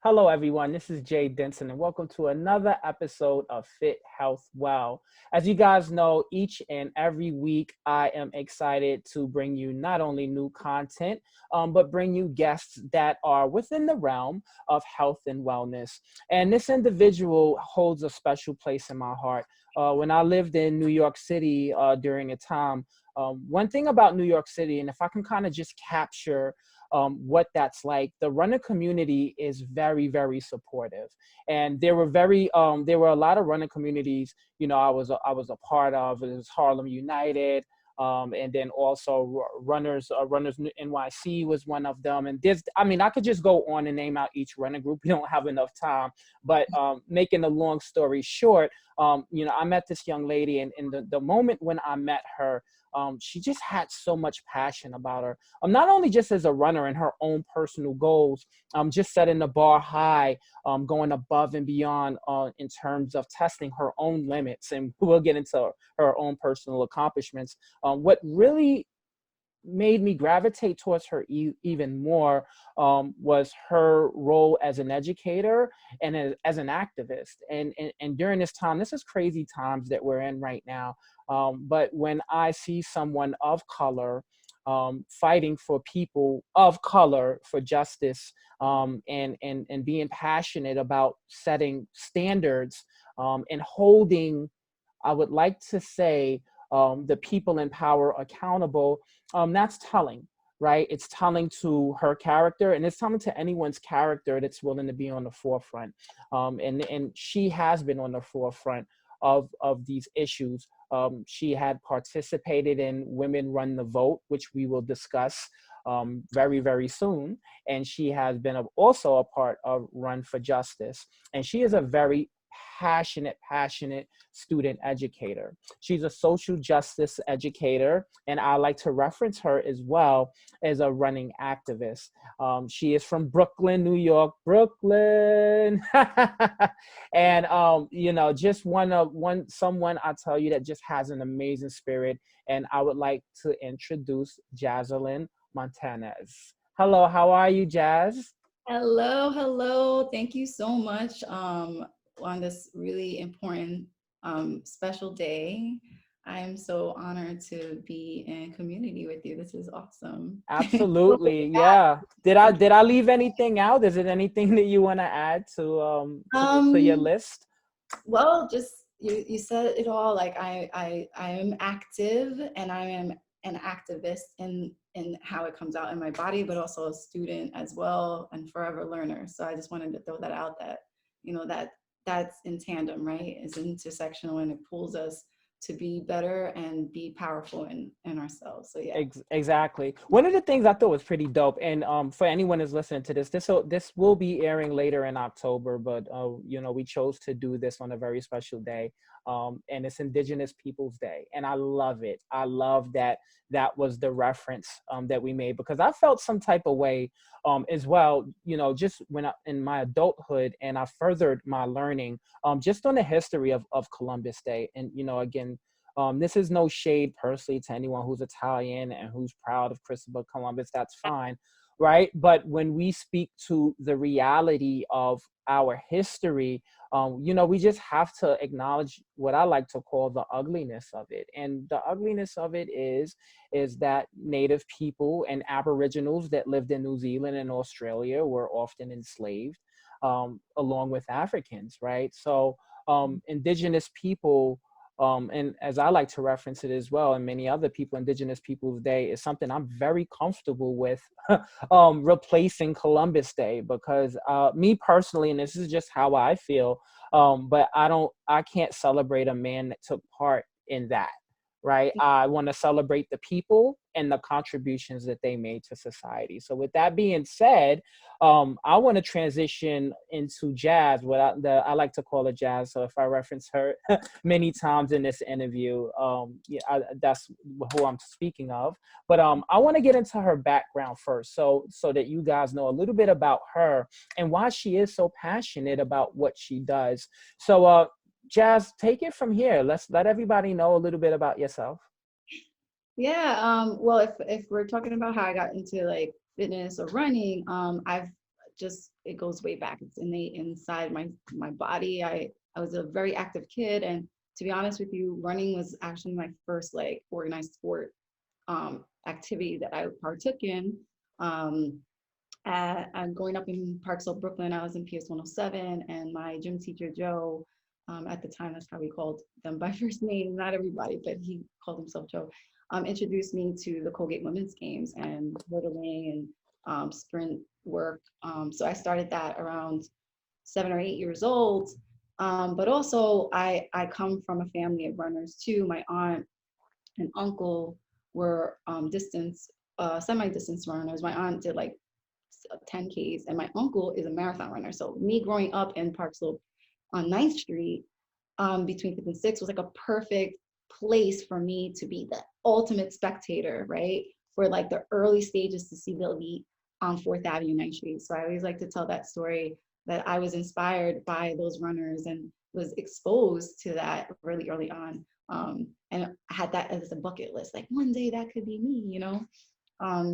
Hello, everyone. This is Jay Denson, and welcome to another episode of Fit Health Well. As you guys know, each and every week, I am excited to bring you not only new content, but bring you guests that are within the realm of health and wellness. And this individual holds a special place in my heart. When I lived in New York City during a time, one thing about New York City, and if I can kind of just capture what that's like. The runner community is very, very supportive, and there were a lot of running communities. I was a part of. It was Harlem United, and then also Runners NYC was one of them. And I could just go on and name out each running group. We don't have enough time, but making a long story short, I met this young lady, and in the moment when I met her. She just had so much passion about her. Not only just as a runner and her own personal goals, just setting the bar high, going above and beyond in terms of testing her own limits. And we'll get into her own personal accomplishments. What really made me gravitate towards her even more was her role as an educator and as an activist. And during this time, this is crazy times that we're in right now. But when I see someone of color fighting for people of color for justice, and being passionate about setting standards, and holding, I would like to say, the people in power accountable, that's telling, right? It's telling to her character, and it's telling to anyone's character that's willing to be on the forefront. And she has been on the forefront of these issues. She had participated in Women Run the Vote, which we will discuss very, very soon. And she has been also a part of Run for Justice. And she is a very passionate student educator. She's a social justice educator, and I like to reference her as well as a running activist. She is from Brooklyn, New York, Brooklyn. And just someone I tell you that just has an amazing spirit. And I would like to introduce Jazelyn Montanez. Hello, how are you, Jazz? Hello, hello. Thank you so much on this really important special day. I'm so honored to be in community with you. This is awesome. Absolutely. Yeah. Did I leave anything out? Is it anything that you want to add to your um, list? well, just you said it all. Like I am active and I am an activist in how it comes out in my body, but also a student as well and forever learner. So I just wanted to throw that out that, that's in tandem, right? It's intersectional and it pulls us to be better and be powerful in ourselves. So yeah. Exactly. One of the things I thought was pretty dope, and for anyone who's listening to this will be airing later in October, but we chose to do this on a very special day, and it's Indigenous Peoples Day, and I love it. I love that that was the reference that we made, because I felt some type of way as well. Just in my adulthood, and I furthered my learning just on the history of Columbus Day, and again. This is no shade personally to anyone who's Italian and who's proud of Christopher Columbus. That's fine, right? But when we speak to the reality of our history, we just have to acknowledge what I like to call the ugliness of it. And the ugliness of it is that Native people and Aboriginals that lived in New Zealand and Australia were often enslaved, along with Africans, right? So Indigenous people, and as I like to reference it as well, and many other people, Indigenous Peoples Day is something I'm very comfortable with replacing Columbus Day, because me personally, and this is just how I feel, but I can't celebrate a man that took part in that, right? I want to celebrate the people and the contributions that they made to society. So with that being said, I want to transition into Jazz, I like to call her Jazz. So if I reference her many times in this interview, yeah, that's who I'm speaking of. But I want to get into her background first, so that you guys know a little bit about her and why she is so passionate about what she does. So, Jazz, take it from here. Let's let everybody know a little bit about yourself. Yeah, well, if we're talking about how I got into like fitness or running, I've just, it goes way back. It's innate inside my body. I was a very active kid, and to be honest with you, running was actually my first like organized sport activity that I partook in. Um, I'm growing up in Park Slope, Brooklyn. I was in PS 107, and my gym teacher Joe, at the time that's how we called them by first name. Not everybody, but he called himself Joe. Introduced me to the Colgate Women's Games and hurdling and sprint work. So I started that around 7 or 8 years old. But also, I come from a family of runners too. My aunt and uncle were distance, semi-distance runners. My aunt did like 10Ks, and my uncle is a marathon runner. So me growing up in Park Slope on 9th Street, between 5th and 6th was like a perfect place for me to be the ultimate spectator, right? For like the early stages to see the elite on 4th Avenue, 9th Street. So I always like to tell that story, that I was inspired by those runners and was exposed to that really early on. And I had that as a bucket list, like one day that could be me, you know?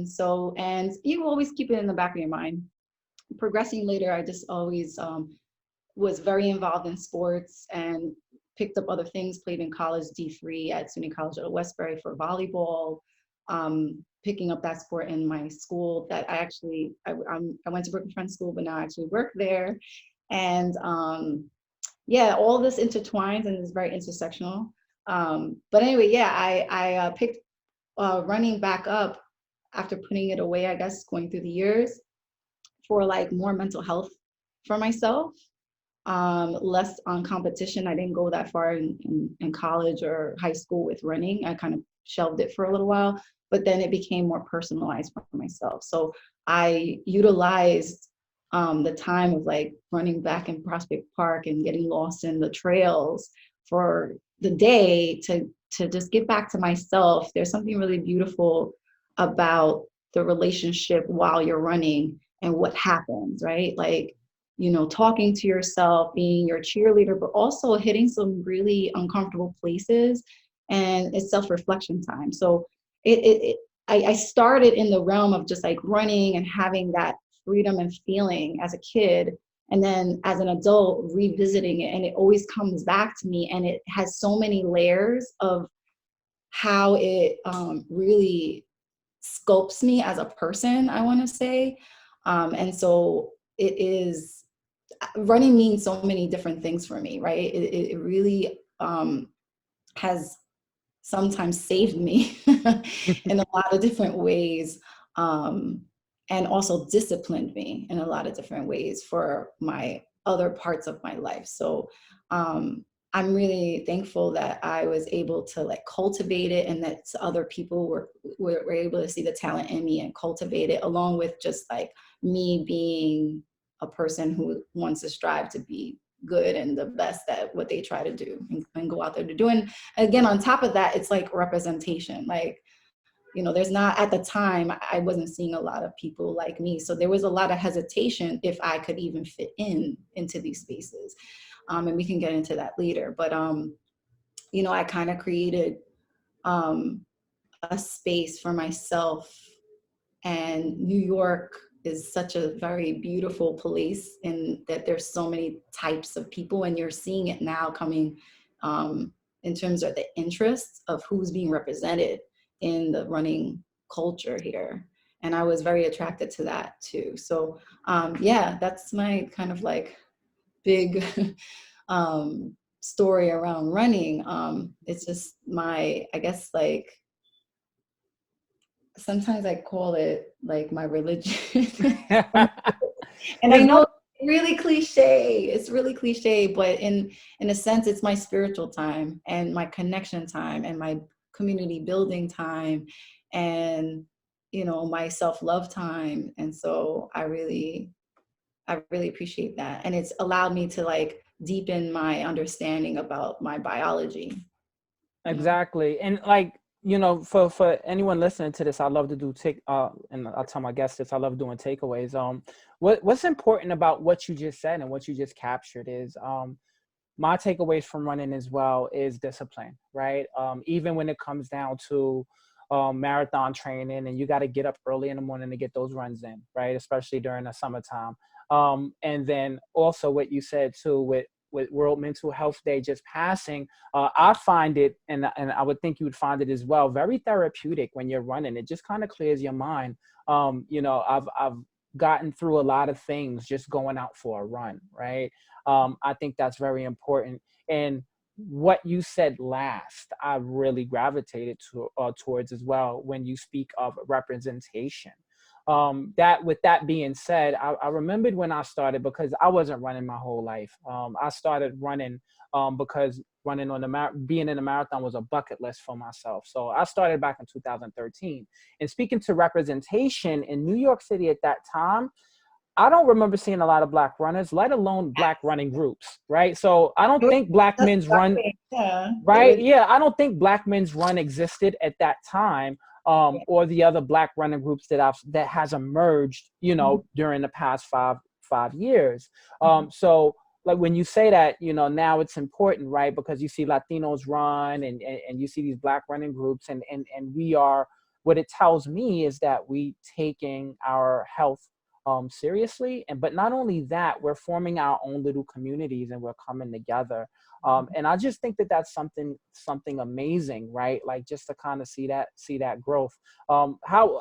So, and you always keep it in the back of your mind. Progressing later, I just always was very involved in sports and picked up other things, played in college, D3 at SUNY College at Westbury for volleyball, picking up that sport in my school that I actually, I went to Brooklyn Friends School, but now I actually work there. And yeah, all this intertwines and is very intersectional. But anyway, yeah, I picked running back up after putting it away, I guess, going through the years for like more mental health for myself, less on competition. I didn't go that far in college or high school with running. I kind of shelved it for a little while, but then it became more personalized for myself. So I utilized the time of like running back in Prospect Park and getting lost in the trails for the day to just get back to myself. There's something really beautiful about the relationship while you're running and what happens, right? Like, you know, talking to yourself, being your cheerleader, but also hitting some really uncomfortable places. And it's self-reflection time. So I started in the realm of just like running and having that freedom and feeling as a kid. And then as an adult, revisiting it, and it always comes back to me. And it has so many layers of how it really sculpts me as a person, I want to say. And so it is, running means so many different things for me, right? It really has sometimes saved me in a lot of different ways, and also disciplined me in a lot of different ways for my other parts of my life. So I'm really thankful that I was able to like cultivate it, and that other people were able to see the talent in me and cultivate it, along with just like me being a person who wants to strive to be good and the best at what they try to do, and go out there to do. And again, on top of that, it's like representation. Like, you know, there's not, at the time, I wasn't seeing a lot of people like me. So there was a lot of hesitation if I could even fit into these spaces. And we can get into that later. But, you know, I kind of created a space for myself. And New York is such a very beautiful place, in that there's so many types of people, and you're seeing it now coming in terms of the interests of who's being represented in the running culture here. And I was very attracted to that too. So yeah, that's my kind of like big story around running. It's just my, I guess, like, sometimes I call it like my religion. And I It's know not. it's really cliche. It's really cliche, but in a sense, it's my spiritual time and my connection time and my community building time, and you know, my self-love time. And so I really appreciate that. And it's allowed me to like deepen my understanding about my biology, you know. Exactly. And like, you know, for anyone listening to this, I love to do take and I'll tell my guests this, I love doing takeaways. What's important about what you just said and what you just captured is my takeaways from running as well is discipline, right? Even when it comes down to marathon training, and you got to get up early in the morning to get those runs in, right? Especially during the summertime. And then also what you said too with World Mental Health Day just passing, I find it, and I would think you would find it as well, very therapeutic when you're running. It just kind of clears your mind. I've gotten through a lot of things just going out for a run, right? I think that's very important. And what you said last, I really gravitated towards as well when you speak of representation. That with that being said, I remembered when I started, because I wasn't running my whole life. I started running because running on being in a marathon was a bucket list for myself. So I started back in 2013. And speaking to representation in New York City at that time, I don't remember seeing a lot of Black runners, let alone Black running groups, right? So I don't think Black That's men's run, exactly, yeah. right? Yeah, I don't think Black men's run existed at that time, or the other Black running groups that has emerged, during the past five years. So like when you say that, now it's important, right? Because you see Latinos run, and you see these Black running groups, and we are, what it tells me is that we taking our health seriously, but not only that, we're forming our own little communities, and we're coming together. And I just think that that's something amazing, right? Like just to kind of see that growth. How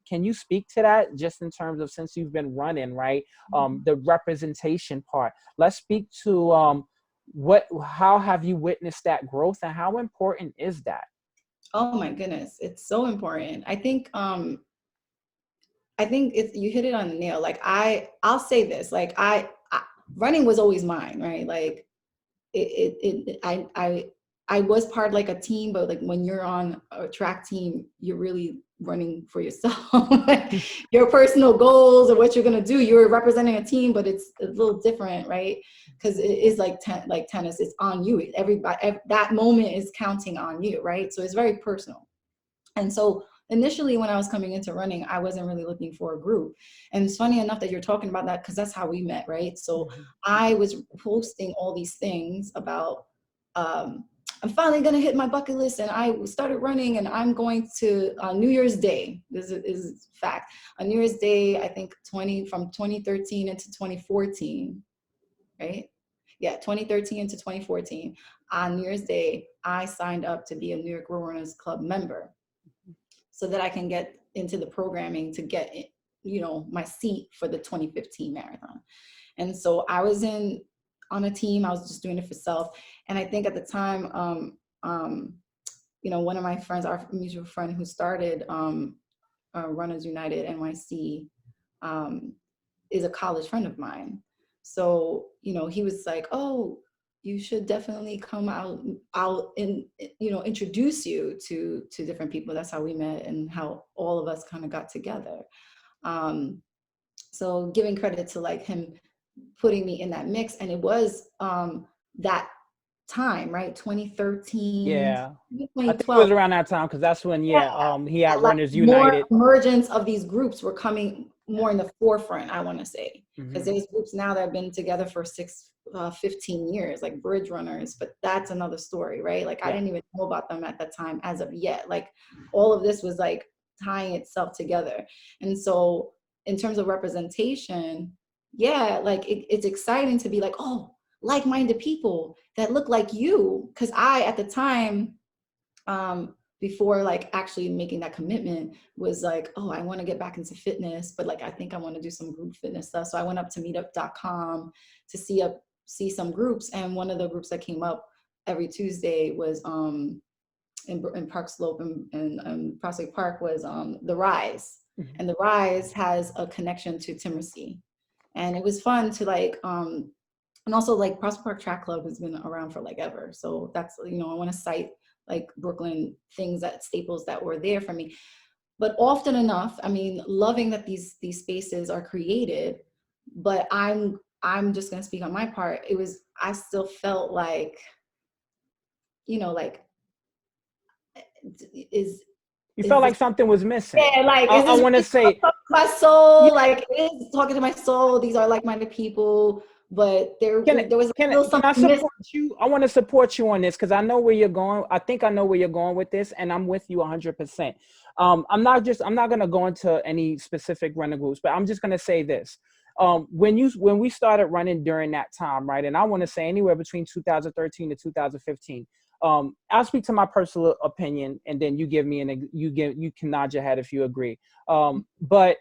can you speak to that, just in terms of, since you've been running, right? The representation part. Let's speak to how have you witnessed that growth, and how important is that? Oh my goodness, it's so important. I think it's, you hit it on the nail. Like I'll say this, like I running was always mine, right? Like I was part like a team, but like when you're on a track team, you're really running for yourself. Like, your personal goals or what you're gonna do. You're representing a team, but it's a little different, right? Because it is like tennis. It's on you. That moment is counting on you, right? So it's very personal. And so initially when I was coming into running, I wasn't really looking for a group. And it's funny enough that you're talking about that, because that's how we met, right? So I was posting all these things about, I'm finally going to hit my bucket list. And I started running, and I'm going to New Year's Day. This is fact. On New Year's Day, I think from 2013 into 2014, right? Yeah, 2013 into 2014. On New Year's Day, I signed up to be a New York Road Runners Club member, so that I can get into the programming to get, my seat for the 2015 marathon. And so I was on a team. I was just doing it for self. And I think at the time, one of my friends, our mutual friend who started Runners United NYC, is a college friend of mine. So, he was like, oh, you should definitely come out and, introduce you to different people. That's how we met, and how all of us kind of got together. So giving credit to like him putting me in that mix. And it was that time, right? 2013, Yeah, I think it 2012. was around that time, because that's when, he had Like Runners more United. emergence of these groups were coming more in the forefront, I want to say, because Mm-hmm. there's groups now that have been together for 15 years, like bridge runners, but that's another story, right? Like I Yeah. didn't even know about them at that time as of yet. Like all of this was like tying itself together. And so in terms of representation, yeah, like it's exciting to be like, oh, like-minded people that look like you. Because I, at the time, before like actually making that commitment, was like, oh, I want to get back into fitness, but like I think I want to do some group fitness stuff. So I went up to meetup.com to see some groups, and one of the groups that came up every Tuesday was in Park Slope and Prospect Park was the Rise. Mhm. And the Rise has a connection to Timmersey. And it was fun to like and also like Prospect Park Track Club has been around for like ever. So that's, I want to cite like Brooklyn things, that staples that were there for me. But often enough, I mean, loving that these spaces are created, but I'm just gonna speak on my part. I still felt like, like is You is felt this, like something was missing. yeah, like, I want to is this say, talking to my soul? yeah, Like, it is talking to my soul. These are like-minded people. but Can there was still can I something missing. support you? I want to support you on this because I know where you're going. I think I know where you're going with this, and I'm with you 100%. I'm not gonna go into any specific running groups, but I'm just gonna say this. When we started running during that time, right, and I want to say anywhere between 2013 to 2015. I'll speak to my personal opinion, and then you can nod your head if you agree. But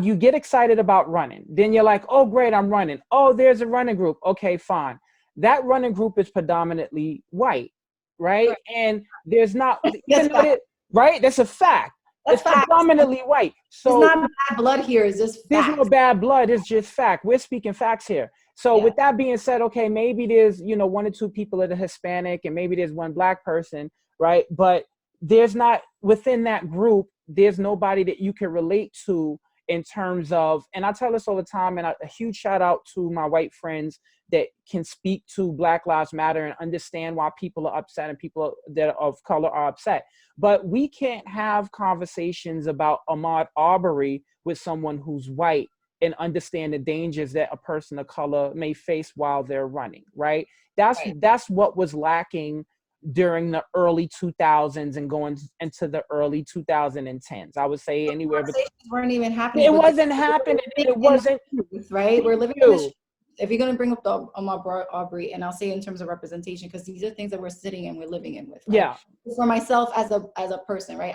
you get excited about running. Then you're like, oh, great, I'm running. Oh, there's a running group. Okay, fine. That running group is predominantly white, right? Right. And there's not, That's even though fact. it, right? That's a fact. That's It's facts. predominantly white. It's So not bad blood here. It's just there's no facts. bad blood. It's just fact. We're speaking facts here. So Yeah. with that being said, okay, maybe there's, one or two people that are Hispanic and maybe there's one black person, right? But there's not within that group, there's nobody that you can relate to in terms of, and I tell this all the time, and a huge shout out to my white friends that can speak to Black Lives Matter and understand why people are upset and people that are of color are upset. But we can't have conversations about Ahmaud Arbery with someone who's white and understand the dangers that a person of color may face while they're running, right? Right. That's what was lacking during the early 2000s and going into the early 2010s. I would say anywhere between. Conversations weren't even happening, It but wasn't happening, and it in wasn't. the truth, right? We're Thank living in this. you. If you're going to bring up the Ahmaud Arbery, and I'll say in terms of representation, because these are things that we're sitting and we're living in with, right? Yeah. For myself as a person, right?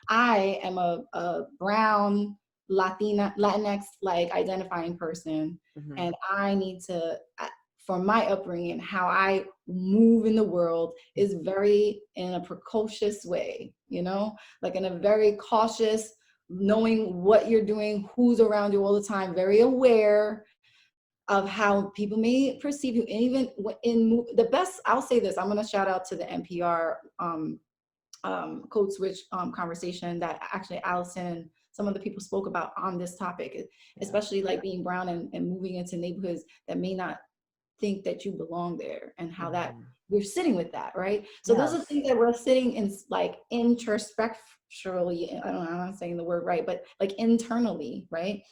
I am a brown Latinx like identifying person, Mm-hmm. and I need to. For my upbringing, how I move in the world is very in a precocious way, like in a very cautious, knowing what you're doing, who's around you all the time, very aware of how people may perceive you. And even in the best, I'll say this, I'm going to shout out to the NPR code switch conversation that actually Allison, some of the people spoke about on this topic, especially like being brown and moving into neighborhoods that may not think that you belong there, and how that Mm-hmm. we're sitting with that, right? So those are Yes. things that we're sitting in, like introspectually, I don't know, I'm not saying the word right, but like internally, right?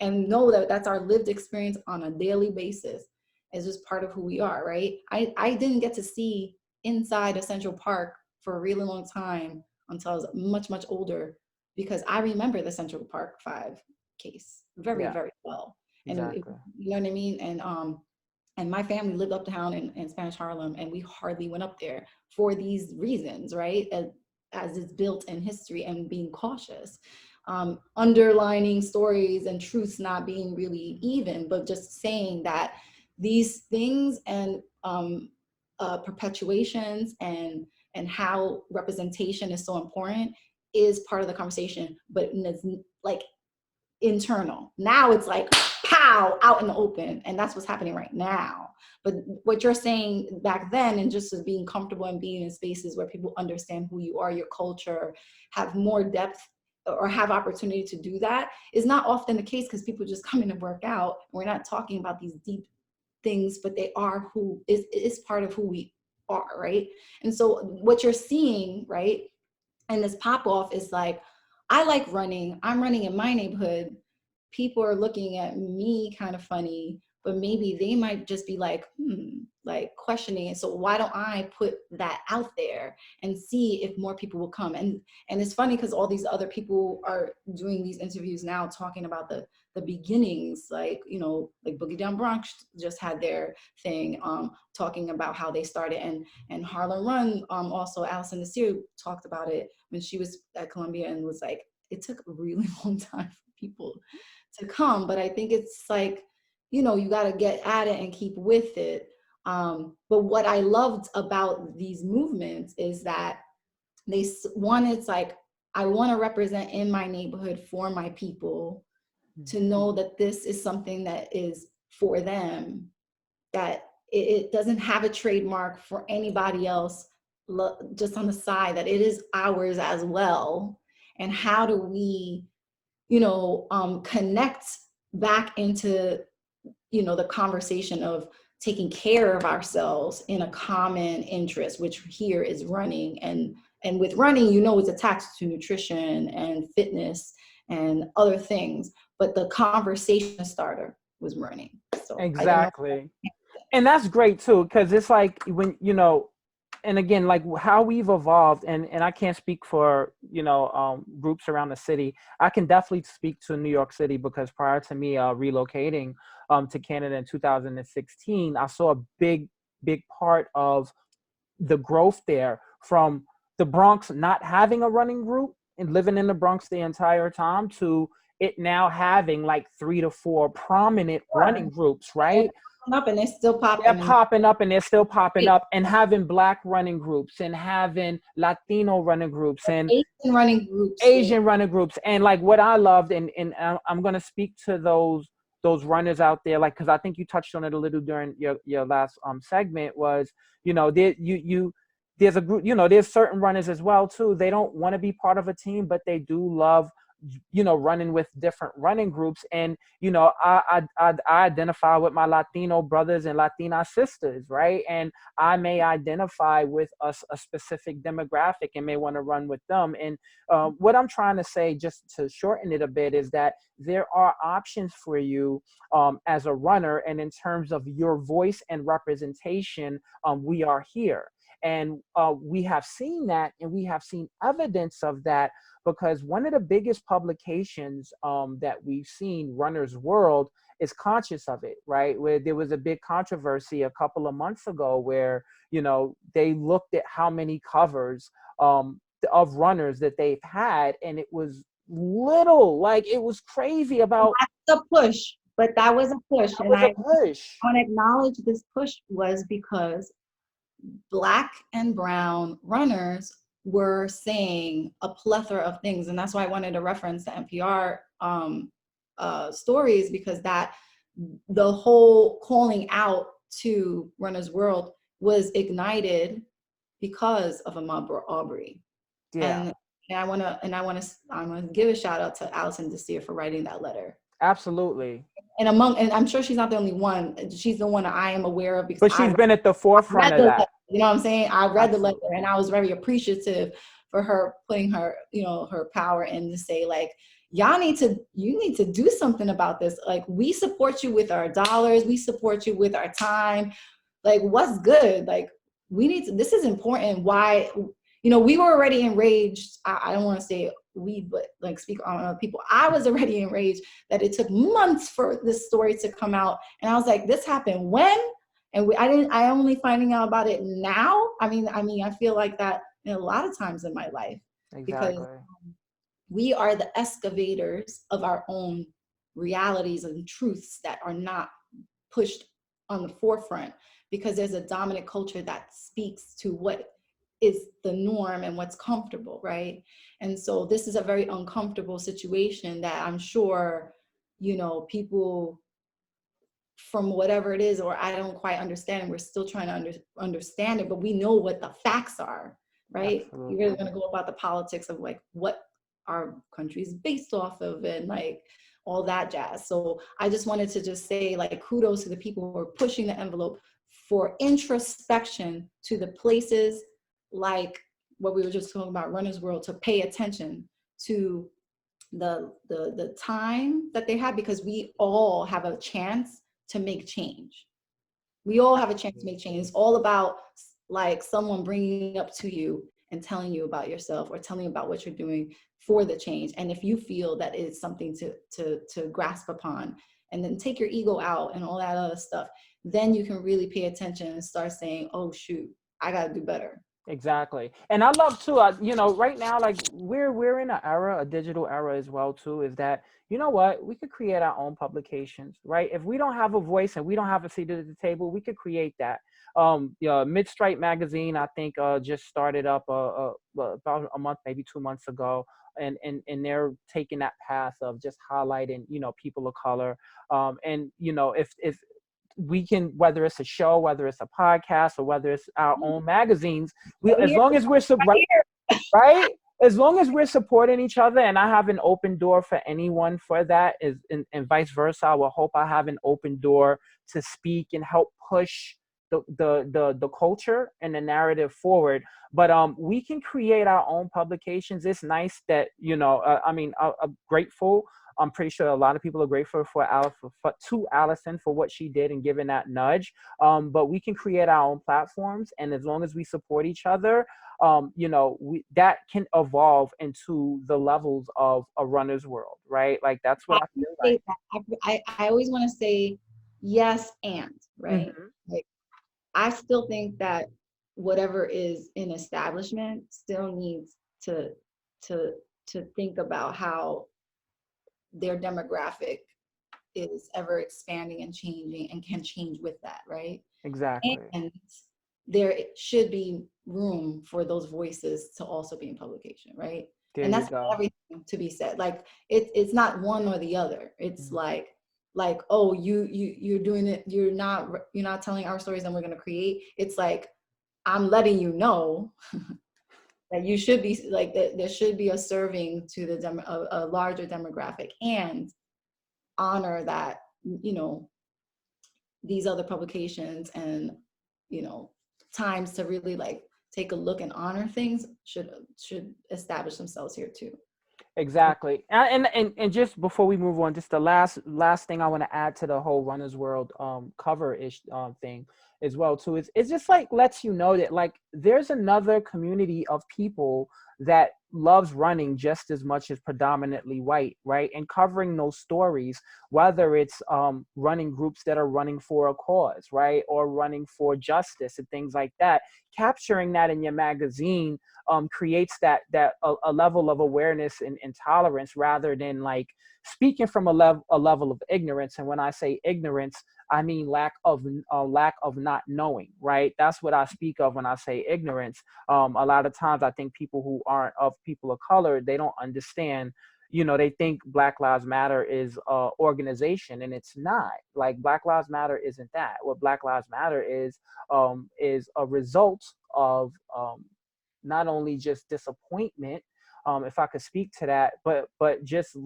And know that that's our lived experience on a daily basis. It's just part of who we are, right? I didn't get to see inside of Central Park for a really long time until I was much older, because I remember the Central Park 5 case very, Yeah. very well. And Exactly. you know what I mean? And my family lived uptown in Spanish Harlem, and we hardly went up there for these reasons, right? As it's built in history and being cautious, underlining stories and truths not being really even, but just saying that these things and perpetuations and how representation is so important is part of the conversation, but it's like internal. Now it's like pow out in the open, and that's what's happening right now. But what you're saying back then, and just as being comfortable and being in spaces where people understand who you are, your culture, have more depth or have opportunity to do that, is not often the case, because people just come in and work out. We're not talking about these deep things, but they are who is part of who we are, right? And so what you're seeing, right, and this pop off is like, I like running. I'm running in my neighborhood. People are looking at me kind of funny, but maybe they might just be like, like questioning it. So why don't I put that out there and see if more people will come? And it's funny because all these other people are doing these interviews now talking about the beginnings, like, like Boogie Down Bronx just had their thing, talking about how they started, and Harlem Run, also Allison Nasir talked about it when she was at Columbia, and was like, it took a really long time for people to come, but I think it's like, you got to get at it and keep with it. But what I loved about these movements is that it's like, I want to represent in my neighborhood for my people, to know that this is something that is for them, that it doesn't have a trademark for anybody else, just on the side, that it is ours as well. And how do we, connect back into, the conversation of taking care of ourselves in a common interest, which here is running. And with running, it's attached to nutrition and fitness and other things, but the conversation starter was running. So So I don't know. Exactly. And that's great too, because it's like when, and again, like how we've evolved, and I can't speak for, groups around the city. I can definitely speak to New York City because prior to me relocating to Canada in 2016, I saw a big part of the growth there from the Bronx not having a running group and living in the Bronx the entire time to it now having like 3 to 4 prominent Sure. running groups, And right? they're coming up and they're still They're popping. And popping up and they're still popping up, and having black running groups and having Latino running groups and Asian running groups with Asian running groups. And like what I loved, and I'm going to speak to those runners out there, like, because I think you touched on it a little during your last segment, was, there there's a group, there's certain runners as well too. They don't want to be part of a team, but they do love, running with different running groups. And I identify with my Latino brothers and Latina sisters, right? And I may identify with a specific demographic and may want to run with them. And what I'm trying to say, just to shorten it a bit, is that there are options for you as a runner, and in terms of your voice and representation, we are here. And we have seen that, and we have seen evidence of that, because one of the biggest publications that we've seen, Runner's World, is conscious of it, right? Where there was a big controversy a couple of months ago where, they looked at how many covers of runners that they've had, and it was little, like it was crazy about. that's a push, but that was a push. That And was I a push. want to acknowledge this push was because Black and brown runners were saying a plethora of things. And that's why I wanted to reference the NPR stories, because that the whole calling out to Runner's World was ignited because of Ahmaud Arbery. Yeah, And I want to give a shout out to Alison Desir for writing that letter. absolutely. And I'm sure she's not the only one. She's the one that I am aware of because But I she's been at the read forefront of the letter. that. You know what I'm saying? I read the letter Absolutely. and I was very appreciative for her putting her, her power in to say, like, you need to do something about this. Like, we support you with our dollars, we support you with our time. Like, what's good? Like, this is important. Why, we were already enraged. I don't want to say we, but like speak on other people. I was already enraged that it took months for this story to come out. And I was like, this happened when? And I only finding out about it now. I feel like that in a lot of times in my life, because Exactly. we are the excavators of our own realities and truths that are not pushed on the forefront, because there's a dominant culture that speaks to what is the norm and what's comfortable, right? And so this is a very uncomfortable situation that I'm sure, people from whatever it is, or I don't quite understand, and we're still trying to understand it, but we know what the facts are, right? You're really Absolutely. going to go about the politics of like what our country is based off of and like all that jazz. So I just wanted to just say, like, kudos to the people who are pushing the envelope for introspection to the places like what we were just talking about, Runner's World, to pay attention to the time that they have, because we all have a chance to make change. We all have a chance to make change. It's all about like someone bringing up to you and telling you about yourself, or telling you about what you're doing for the change. And if you feel that it's something to grasp upon, and then take your ego out and all that other stuff, then you can really pay attention and start saying, oh shoot, I got to do better. Exactly. And I love too, right now, like we're in an era, a digital era as well too, is that, what, we could create our own publications, right? If we don't have a voice and we don't have a seat at the table, we could create that. Mid-Stripe magazine, I think, just started up about a month, maybe 2 months ago. And they're taking that path of just highlighting, people of color. And if we can, whether it's a show, whether it's a podcast, or whether it's our own magazines, we, Right as here, long as we're right here. right, as long as we're supporting each other, and I have an open door for anyone for that, is and vice versa. I will hope I have an open door to speak and help push the culture and the narrative forward. But we can create our own publications. It's nice that I'm grateful I'm pretty sure a lot of people are grateful to Allison for what she did and giving that nudge. But we can create our own platforms, and as long as we support each other, that can evolve into the levels of a runner's world, right? Like that's what I I feel like. say that. I always want to say yes and, right? Hmm. Like, I still think that whatever is in establishment still needs to to to think about how their demographic is ever expanding and changing and can change with that, right? Exactly. And there should be room for those voices to also be in publication, right? There And you that's go. everything to be said. Like it's not one or the other. It's Mhm. like, oh, you're doing it, you're not telling our stories and we're gonna create. It's like, I'm letting you know that you should be like that there should be a serving to a larger demographic, and honor that, you know, these other publications and, you know, times to really like take a look and honor things should establish themselves here too. Exactly. And just before we move on, just the last thing I want to add to the whole Runner's World cover ish thing as well too is it's just like lets you know that like there's another community of people that loves running just as much as predominantly white, right? And covering those stories, whether it's running groups that are running for a cause, right? Or running for justice and things like that, capturing that in your magazine creates a level of awareness and tolerance rather than like speaking from a level of ignorance. And when I say ignorance, I mean lack of not knowing, right? That's what I speak of when I say ignorance. A lot of times I think people who aren't of people of color, they don't understand. They think Black Lives Matter is a organization, and it's not. Like Black Lives Matter isn't that. What Black Lives Matter is a result of not only just disappointment, if I could speak to that, but just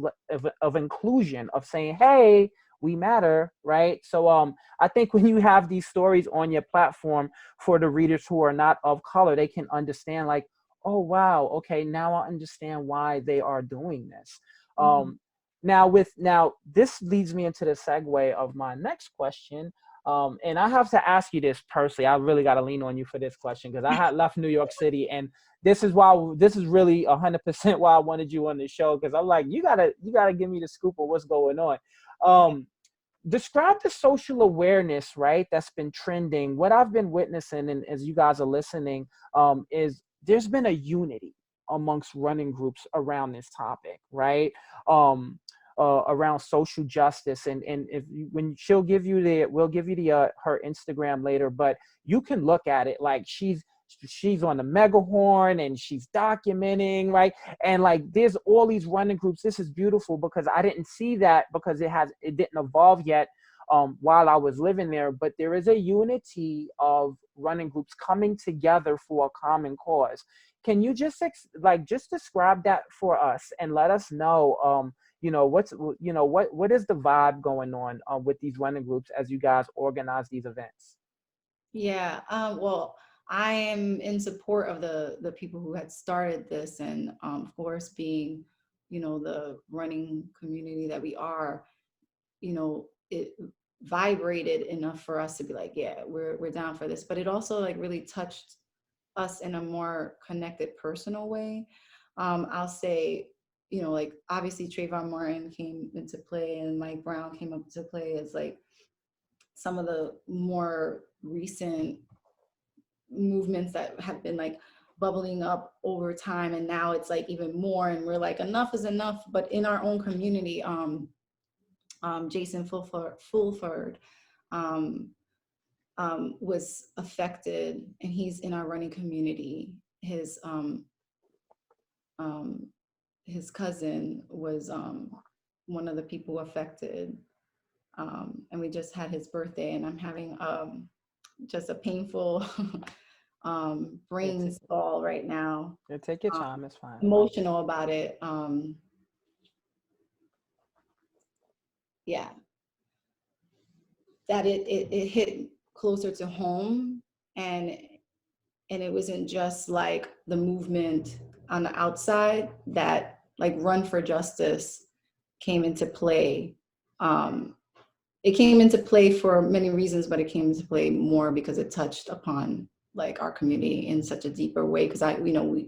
of inclusion, of saying, hey, we matter, right? So I think when you have these stories on your platform for the readers who are not of color, they can understand like, oh wow, okay, now I understand why they are doing this. Mhm. um now this leads me into the segue of my next question. And I have to ask you this personally. I really got to lean on you for this question because I had left New York City, and this is really 100% why I wanted you on the show, because I'm like, you gotta give me the scoop of what's going on. Um, Describe the social awareness, right, that's been trending. What I've been witnessing, and as you guys are listening, is there's been a unity amongst running groups around this topic, right? Around social justice, and if you, when we'll give you the her Instagram later, but you can look at it like she's on the megahorn and she's documenting, right? And like there's all these running groups. This is beautiful because I didn't see that because it didn't evolve yet while I was living there. But there is a unity of running groups coming together for a common cause. Can you just just describe that for us and let us know what is the vibe going on with these running groups as you guys organize these events? Yeah, well, I am in support of the people who had started this, and of course, being, you know, the running community that we are, you know, it vibrated enough for us to be like, yeah, we're down for this. But it also like really touched us in a more connected, personal way. I'll say, you know, like obviously Trayvon Martin came into play and Mike Brown came up to play as like some of the more recent movements that have been like bubbling up over time, and now it's like even more, and we're like, enough is enough. But in our own community, Jason Fulford um, was affected, and he's in our running community. Um, his cousin was one of the people affected, and we just had his birthday, and I'm having just a painful It's brain ball right now. take your Um, time, it's fine. Emotional about it. Yeah, that it hit closer to home, and it wasn't just like the movement on the outside that like run for justice came into play. It came into play for many reasons, but it came into play more because it touched upon like our community in such a deeper way. Because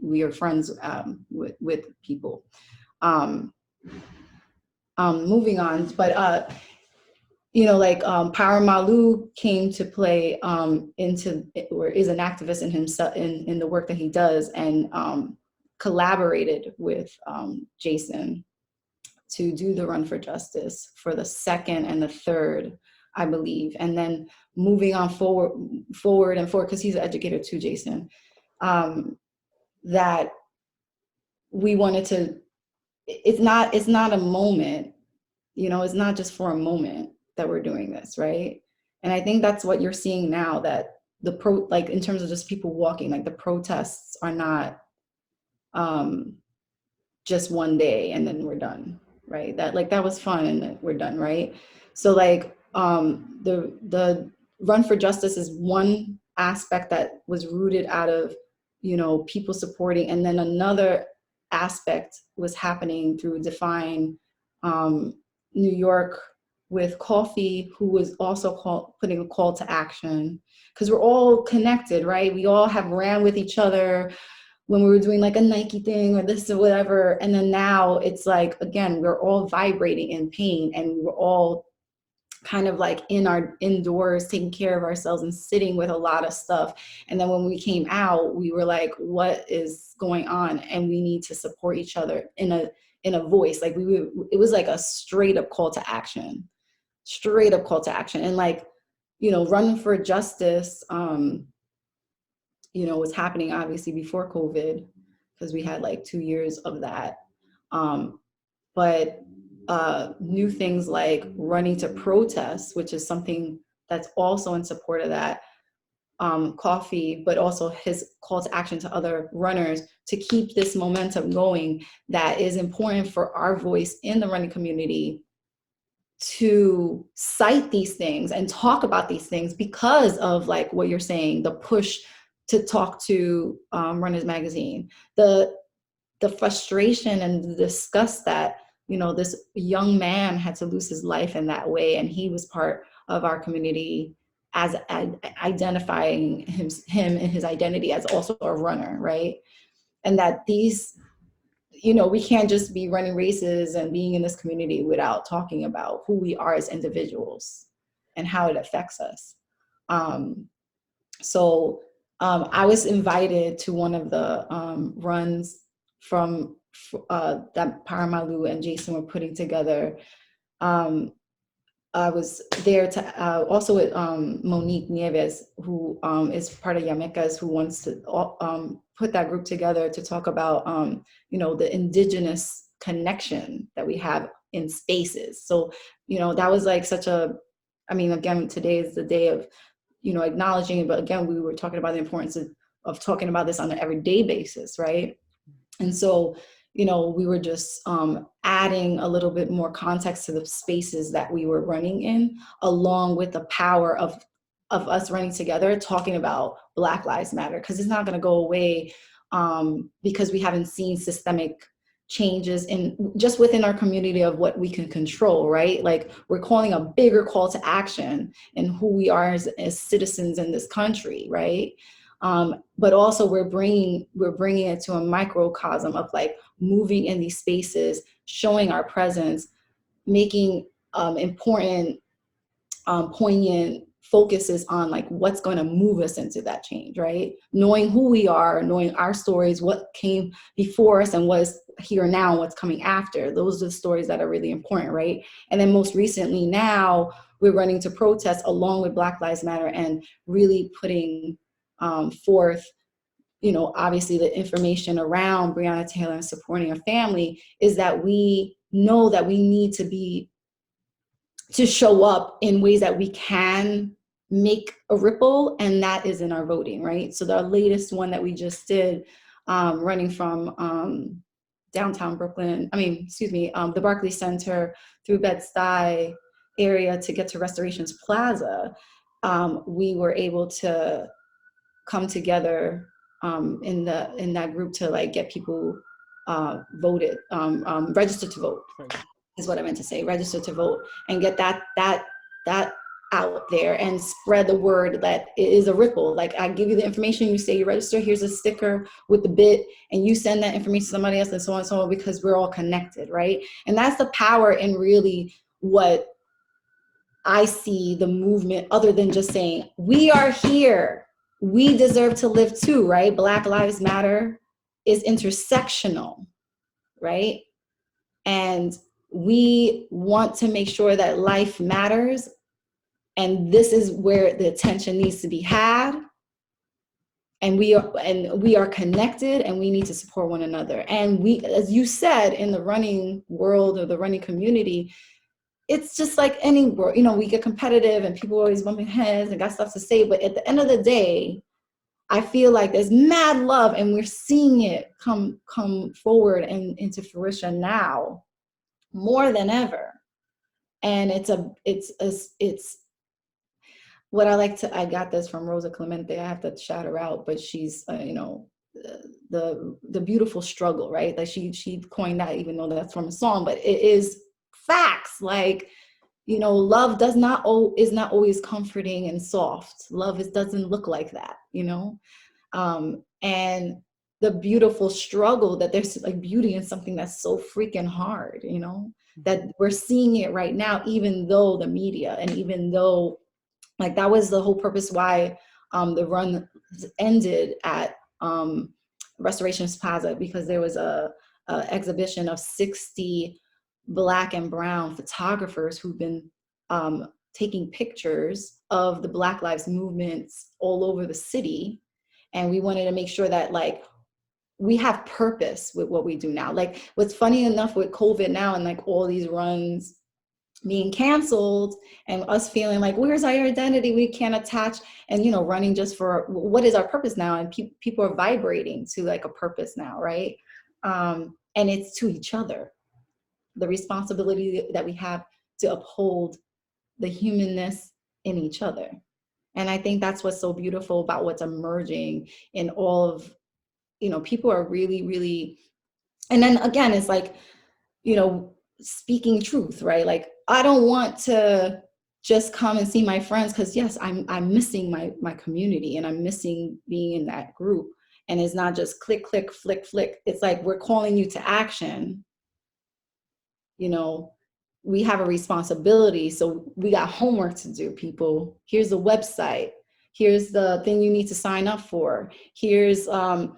we are friends with people. Um, Moving on, but like Paramalu came to play into, or is an activist in himself in the work that he does, and collaborated with Jason to do the Run for Justice for the second and the third, I believe, and then moving on forward, because he's an educator too, Jason. That we wanted to. It's not a moment, it's not just for a moment that we're doing this, right? And I think that's what you're seeing now, that like in terms of just people walking, like the protests are not just one day and then we're done, right? That was fun and then we're done, right? So like the Run for Justice is one aspect that was rooted out of people supporting, and then another aspect was happening through Define New York with Coffee, who was also putting a call to action, because we're all connected, right? We all have ran with each other when we were doing like a Nike thing or this or whatever. And then now it's like, again, we're all vibrating in pain, and we were all kind of like in our indoors taking care of ourselves and sitting with a lot of stuff. And then when we came out, we were like, what is going on? And we need to support each other in a voice. Like it was like a straight up call to action. And like, Run for Justice, was happening obviously before COVID, because we had like 2 years of that. But new things like running to protest, which is something that's also in support of that, Coffee, but also his call to action to other runners to keep this momentum going, that is important for our voice in the running community to cite these things and talk about these things, because of like what you're saying, the push to talk to Runners Magazine, the frustration and the disgust that this young man had to lose his life in that way, and he was part of our community as identifying him and his identity as also a runner, right? And that these, we can't just be running races and being in this community without talking about who we are as individuals and how it affects us. So I was invited to one of the runs from that Paramalu and Jason were putting together. I was there to also with Monique Nieves, who is part of Yamecas, who wants to put that group together to talk about the indigenous connection that we have in spaces. So that was like again, today is the day of acknowledging it, but again, we were talking about the importance of talking about this on an everyday basis, right? And so we were just adding a little bit more context to the spaces that we were running in, along with the power of us running together, talking about Black Lives Matter, because it's not going to go away because we haven't seen systemic changes in just within our community of what we can control, right? Like we're calling a bigger call to action in who we are as citizens in this country, right? But also we're bringing it to a microcosm of like moving in these spaces, showing our presence, making important, poignant focuses on like what's going to move us into that change, right? Knowing who we are, knowing our stories, what came before us and what's here now, and what's coming after. Those are the stories that are really important, right? And then most recently now, we're running to protest along with Black Lives Matter and really putting forth, obviously the information around Breonna Taylor and supporting her family, is that we know that we need to show up in ways that we can make a ripple, and that is in our voting, right? So the latest one that we just did, running from downtown Brooklyn, the Barclays Center through Bed-Stuy area to get to Restorations Plaza, we were able to come together in that group to like get people registered to vote. is what I meant to say. Register to vote and get that out there and spread the word that it is a ripple. Like I give you the information, you say you register, here's a sticker with the bit, and you send that information to somebody else and so on and so on, because we're all connected, right? And that's the power in really what I see the movement, other than just saying, we are here, we deserve to live too, right? Black Lives Matter is intersectional, right? And we want to make sure that life matters. And this is where the attention needs to be had. And we are connected, and we need to support one another. And we, as you said, in the running world or the running community, it's just like any world, you know, we get competitive and people are always bumping heads and got stuff to say. But at the end of the day, I feel like there's mad love, and we're seeing it come forward and into fruition now more than ever. And it's what I got this from Rosa Clemente. I have to shout her out, but she's, the beautiful struggle, right? Like she coined that, even though that's from a song, but it is facts. Like, love is not always comforting and soft. Love doesn't look like that, and the beautiful struggle, that there's like beauty in something that's so freaking hard, that we're seeing it right now, even though the media, and even though, like, that was the whole purpose why the run ended at Restorations Plaza, because there was a exhibition of 60 Black and brown photographers who've been taking pictures of the Black Lives movements all over the city. And we wanted to make sure that, like, we have purpose with what we do now. Like, what's funny enough with COVID now, and like all these runs being canceled, and us feeling like, where's our identity? We can't attach, and running just for what is our purpose now? And people are vibrating to like a purpose now, right? And it's to each other, the responsibility that we have to uphold the humanness in each other. And I think that's what's so beautiful about what's emerging in all of, people are really, really, and then again, it's like, speaking truth, right? Like, I don't want to just come and see my friends, because yes, I'm missing my community, and I'm missing being in that group. And it's not just click, click, flick, flick. It's like, we're calling you to action. We have a responsibility. So we got homework to do, people. Here's the website. Here's the thing you need to sign up for. Here's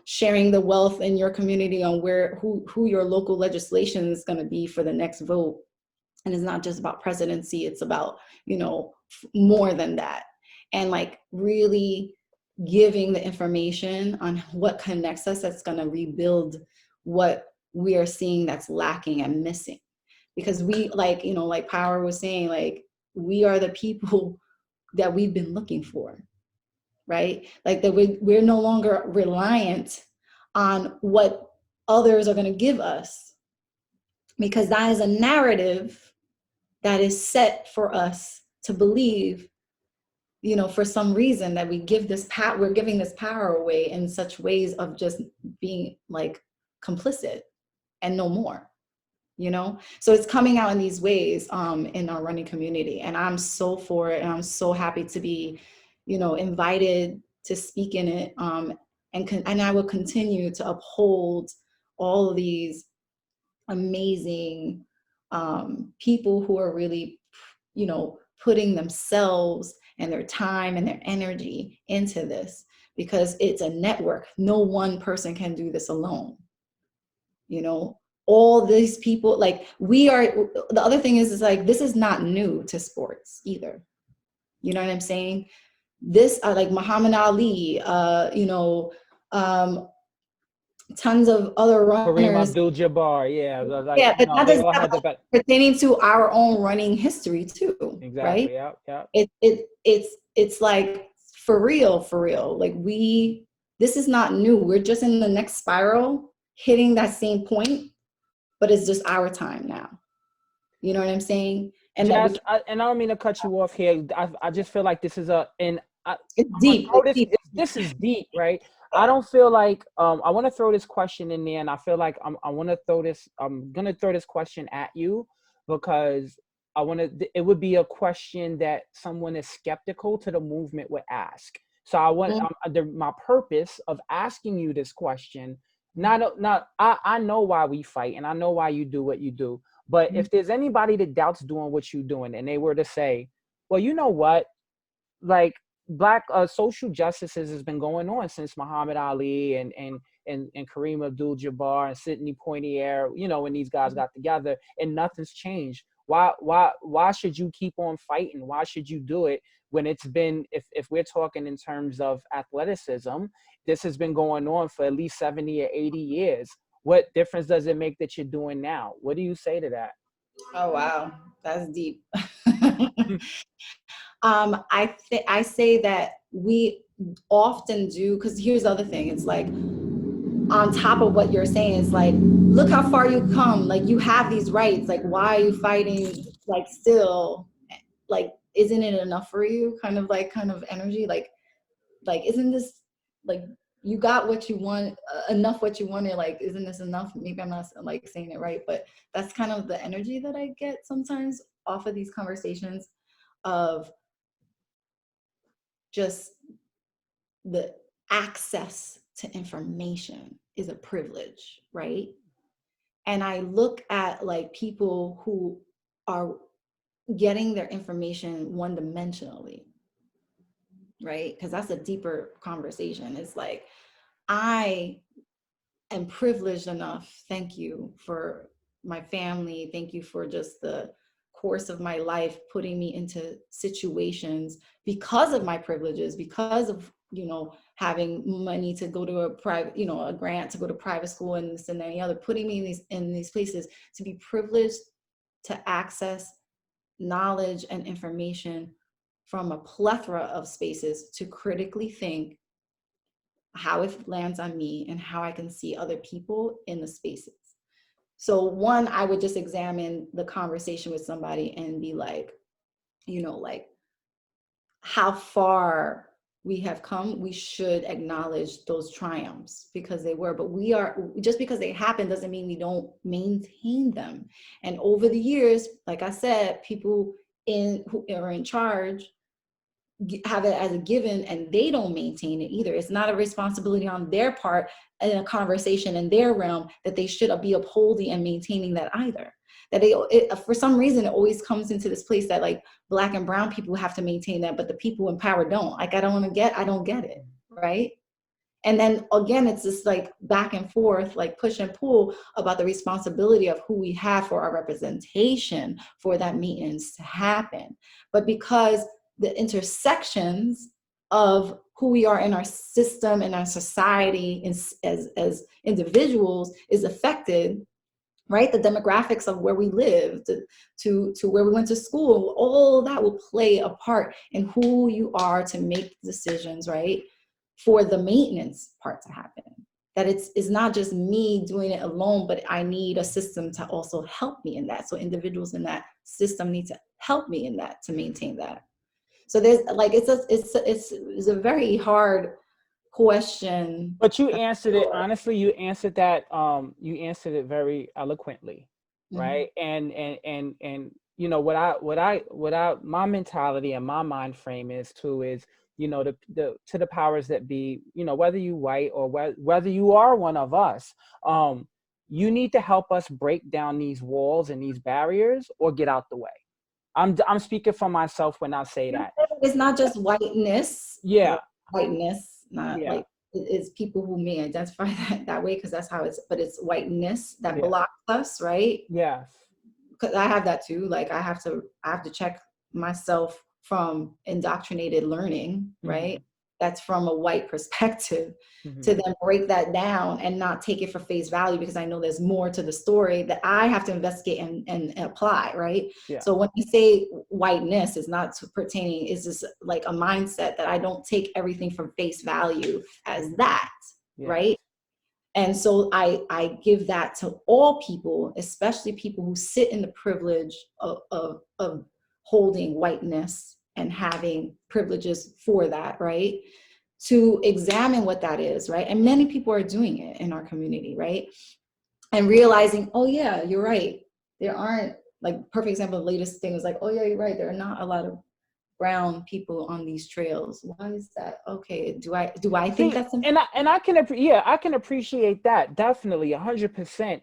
sharing the wealth in your community on who your local legislation is going to be for the next vote. And it's not just about presidency. It's about, more than that. And like really giving the information on what connects us, that's going to rebuild what we are seeing that's lacking and missing. Because we, like, like Power was saying, like, we are the people that we've been looking for, right? Like, that we're no longer reliant on what others are going to give us, because that is a narrative that is set for us to believe, for some reason, that we're giving this power away in such ways of just being like complicit and no more. So it's coming out in these ways in our running community, and I'm so for it, and I'm so happy to be invited to speak in it, and I will continue to uphold all of these amazing people who are really putting themselves and their time and their energy into this, because it's a network. No one person can do this alone. All these people, like, the other thing is like, this is not new to sports either. You know what I'm saying? This, like Muhammad Ali, tons of other Kareem runners. Abdul-Jabbar, yeah, like, Yeah, but that they does all that had the best. pertaining to our own running history too, right? Exactly. Yeah, yeah. It's like, for real. Like, this is not new. We're just in the next spiral, hitting that same point, but it's just our time now. You know what I'm saying? And that And I don't mean to cut you off here. I just feel like this is it's I'm gonna deep. throw It's deep. this is deep, right? I don't feel like I want to throw this question in there, and I feel like I'm gonna throw this question at you, because it would be a question that someone is skeptical to the movement would ask. So my purpose of asking you this question, I know why we fight and I know why you do what you do. But if there's anybody that doubts doing what you're doing and they were to say, well, you know what, like black social justices has been going on since Muhammad Ali and Kareem Abdul-Jabbar and Sidney Poitier, when these guys got together, and nothing's changed. Why should you keep on fighting? Why should you do it when it's been, if we're talking in terms of athleticism, this has been going on for at least 70 or 80 years. What difference does it make that you're doing now? What do you say to that? Oh, wow. That's deep. I say that we often do, because here's the other thing. It's like, on top of what you're saying, is like, look how far you come. Like, you have these rights. Like, why are you fighting? Like, still, like, isn't it enough for you? Kind of energy. Like, isn't this, like, you got what you want, enough what you wanted. Like, isn't this enough? Maybe I'm not like saying it right, but that's kind of the energy that I get sometimes off of these conversations of just the access to information is a privilege, right? And I look at like people who are getting their information one dimensionally, right? Because that's a deeper conversation. It's like, I am privileged enough. Thank you for my family. Thank you for just the course of my life, putting me into situations because of my privileges, because of, having money to go to a private, a grant to go to private school and this and any other, putting me in these places to be privileged to access knowledge and information from a plethora of spaces, to critically think how it lands on me and how I can see other people in the spaces. So one, I would just examine the conversation with somebody and be like, like, how far we have come. We should acknowledge those triumphs because they were, but just because they happen doesn't mean we don't maintain them. And over the years, like I said, people who are in charge have it as a given and they don't maintain it either. It's not a responsibility on their part in a conversation in their realm that they should be upholding and maintaining that either. That for some reason, it always comes into this place that like Black and brown people have to maintain that, but the people in power don't. Like, I don't get it, right? And then again, it's this like back and forth, like push and pull about the responsibility of who we have for our representation for that maintenance to happen. But because the intersections of who we are in our system and our society as individuals is affected, right? The demographics of where we live, to where we went to school, all that will play a part in who you are to make decisions, right? For the maintenance part to happen. That it's not just me doing it alone, but I need a system to also help me in that. So individuals in that system need to help me in that to maintain that. So there's like, it's a very hard question. But you answered it honestly. You answered that. You answered it very eloquently, right? And what my mentality and my mind frame is too is, the to the powers that be, whether you white or whether you are one of us, you need to help us break down these walls and these barriers or get out the way. I'm speaking for myself when I say that. It's not just whiteness. Yeah. Whiteness, not Yeah. like it's people who may identify that way because that's how but it's whiteness that blocks us, right? Yes. Because I have that too. Like I have to check myself from indoctrinated learning, right? That's from a white perspective, to then break that down and not take it for face value because I know there's more to the story that I have to investigate and apply, right? Yeah. So when you say whiteness is not pertaining, is just like a mindset that I don't take everything from face value as that, right? And so I give that to all people, especially people who sit in the privilege of holding whiteness and having privileges for that, right? To examine what that is, right? And many people are doing it in our community, right? And realizing, oh yeah, you're right. There aren't, Like perfect example, the latest thing was like, oh yeah, you're right. There are not a lot of brown people on these trails. Why is that? Okay, do I think See, that's important? and I can yeah, I can appreciate that definitely 100%.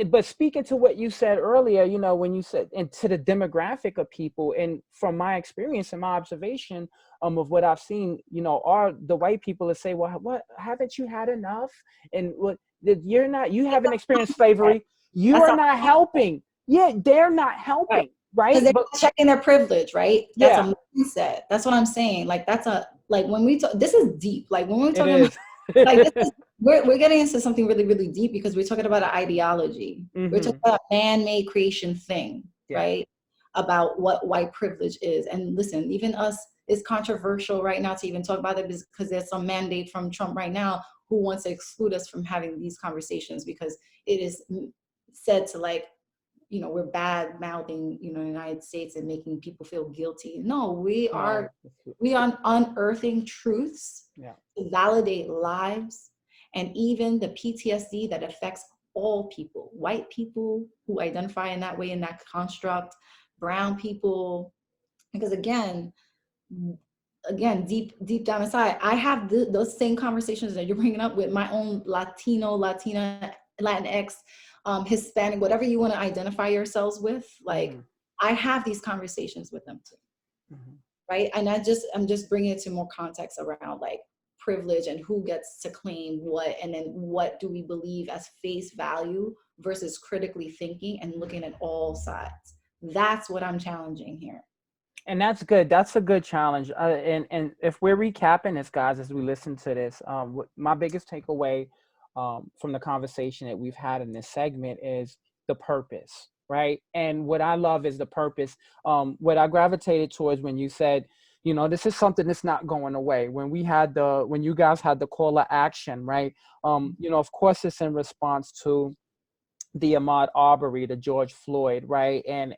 But speaking to what you said earlier, when you said into the demographic of people, and from my experience and my observation of what I've seen, are the white people that say, well, what, haven't you had enough? And what, that you haven't experienced slavery, you That's are not not helping. Yeah, they're not right. helping, Because right? they're But not checking their privilege, right? That's yeah, a mindset. That's what I'm saying. Like that's a like when we talk. This is deep. Like when we're it talking about is. like this is we're getting into something really really deep because we're talking about an ideology. We're talking Hmm. about a man-made creation thing, Yeah. right? About what white privilege is. And listen, even us, it's controversial right now to even talk about it because there's some mandate from Trump right now who wants to exclude us from having these conversations because it is said to like we're bad mouthing, the United States and making people feel guilty. No, No. we are unearthing truths Yeah. to validate lives and even the PTSD that affects all people, white people who identify in that way, in that construct, brown people, because again, deep down inside, I have those same conversations that you're bringing up with my own Latina, Latinx, Hispanic, whatever you want to identify yourselves with. Like, Hmm. I have these conversations with them too, Hmm. right? And I'm just bringing it to more context around like privilege and who gets to claim what, and then what do we believe as face value versus critically thinking and looking at all sides. That's what I'm challenging here. And that's good. That's a good challenge. And if we're recapping this, guys, as we listen to this, my biggest takeaway from the conversation that we've had in this segment is the purpose, right? And what I love is the purpose. What I gravitated towards when you said, this is something that's not going away. When you guys had the call to action, right? Of course, it's in response to the Ahmaud Arbery, the George Floyd, right? And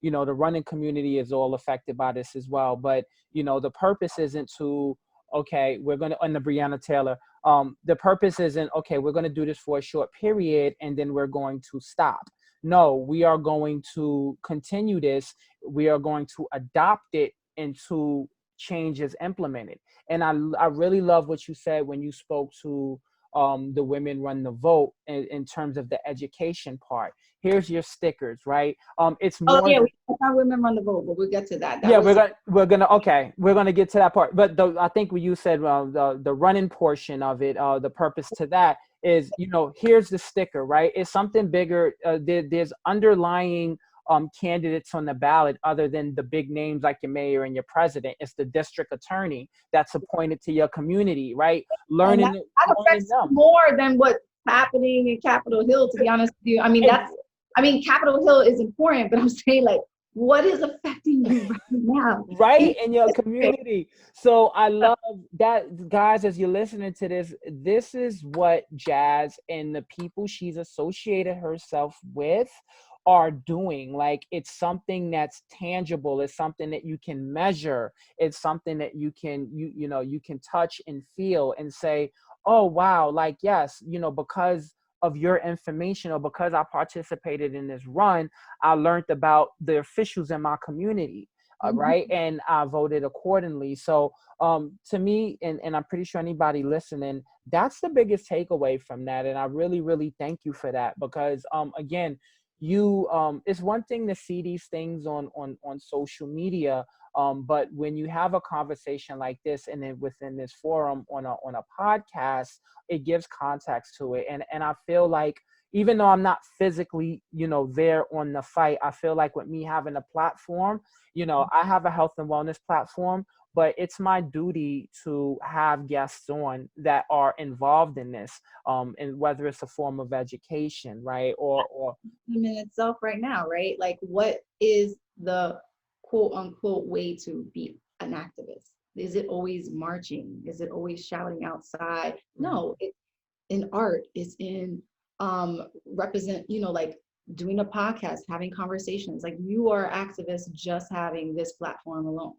the running community is all affected by this as well. But the purpose isn't to, okay, we're gonna, and the Breonna Taylor, the purpose isn't, okay, we're gonna do this for a short period and then we're going to stop. No, we are going to continue this. We are going to adopt it into changes implemented. And I really love what you said when you spoke to the women run the vote in terms of the education part. Here's your stickers, right? It's Oh more yeah, than, that's how women run the vote, but we'll get to that. That yeah, was we're gonna get to that part. But I think what you said, the running portion of it, the purpose to that is, here's the sticker, right? It's something bigger. There's underlying candidates on the ballot other than the big names like your mayor and your president. It's the district attorney that's appointed to your community, right? and that Learning affects them. more than what's happening in Capitol Hill, to be honest with you. I mean, Capitol Hill is important, but I'm saying like, what is affecting you right now? Right, in your community. So I love that, guys, as you're listening to this is what Jazz and the people she's associated herself with are doing. Like, it's something that's tangible, it's something that you can measure, it's something that you can touch and feel and say, oh wow, like, yes, because of your information, or because I participated in this run, I learned about the officials in my community, right? Mhm. And I voted accordingly. So to me, and I'm pretty sure anybody listening, that's the biggest takeaway from that. And I really, really thank you for that, because again, it's one thing to see these things on social media. But when you have a conversation like this, and then within this forum on a podcast, it gives context to it. And I feel like, even though I'm not physically, there on the fight, I feel like with me having a platform, I have a health and wellness platform, but it's my duty to have guests on that are involved in this, and whether it's a form of education, right? Or In itself right now, right? Like, what is the quote unquote way to be an activist? Is it always marching? Is it always shouting outside? Mhm. No, in art, it's in represent, like doing a podcast, having conversations. Like, you are activists just having this platform alone,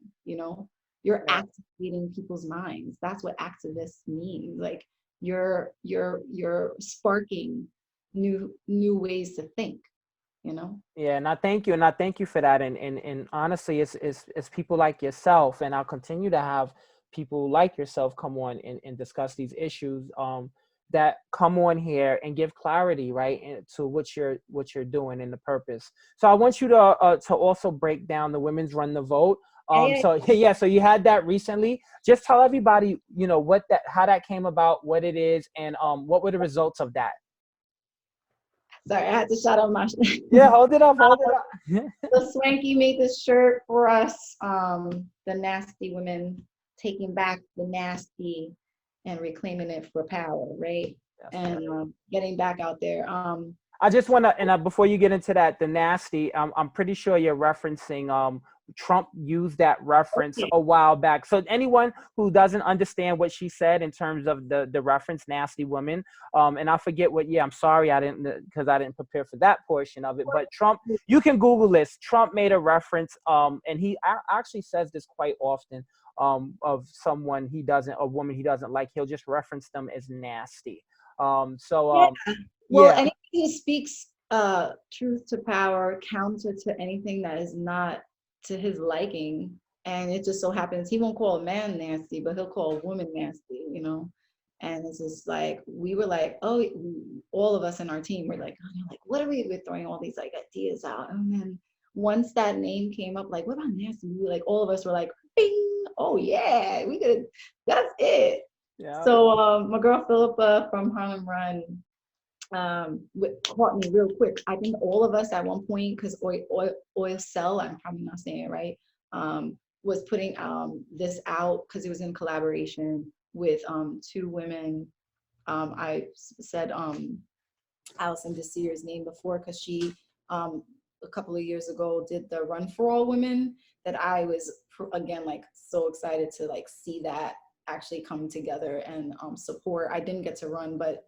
you're Yeah. activating people's minds. That's what activists mean. Like, you're sparking new ways to think. you know. Yeah, and I thank you, and I thank you for that. And honestly, it's people like yourself, and I'll continue to have people like yourself come on and discuss these issues. That come on here and give clarity, right, to what you're doing and the purpose. So I want you to also break down the Women's Run the Vote. Yeah, yeah. So yeah, so you had that recently. Just tell everybody, what that, how that came about, what it is, and what were the results of that. Sorry, I had to shout out my Yeah, hold it up, hold it up. the Swanky made this shirt for us. The nasty women taking back the nasty and reclaiming it for power, right? That's And perfect. getting back out there. I just want to, and before you get into that, the nasty, I'm pretty sure you're referencing, Trump used that reference Okay. a while back. So anyone who doesn't understand what she said in terms of the reference, nasty woman, and I forget what, yeah, I'm sorry, I didn't, because I didn't prepare for that portion of it. But Trump, you can Google this. Trump made a reference, and he actually says this quite often, of someone he doesn't, a woman he doesn't like. He'll just reference them as nasty. So Yeah. Well, yeah. anything that speaks truth to power, counter to anything that is not to his liking. And it just so happens he won't call a man nasty, but he'll call a woman nasty, you know? And it's just like, we were like, oh, all of us in our team were like, oh, they're like, what are we're throwing all these like ideas out. And then once that name came up, like, what about nasty? We were like, all of us were like, bing, oh yeah, we could, that's it. Yeah. So my girl Philippa from Harlem Run caught me real quick. I think all of us at one point, because oil Cell, I'm probably not saying it right, was putting this out because it was in collaboration with two women. I said Allison Desir's name before because she a couple of years ago did the Run for All Women, that I was again like so excited to like see that actually come together and support. I didn't get to run, but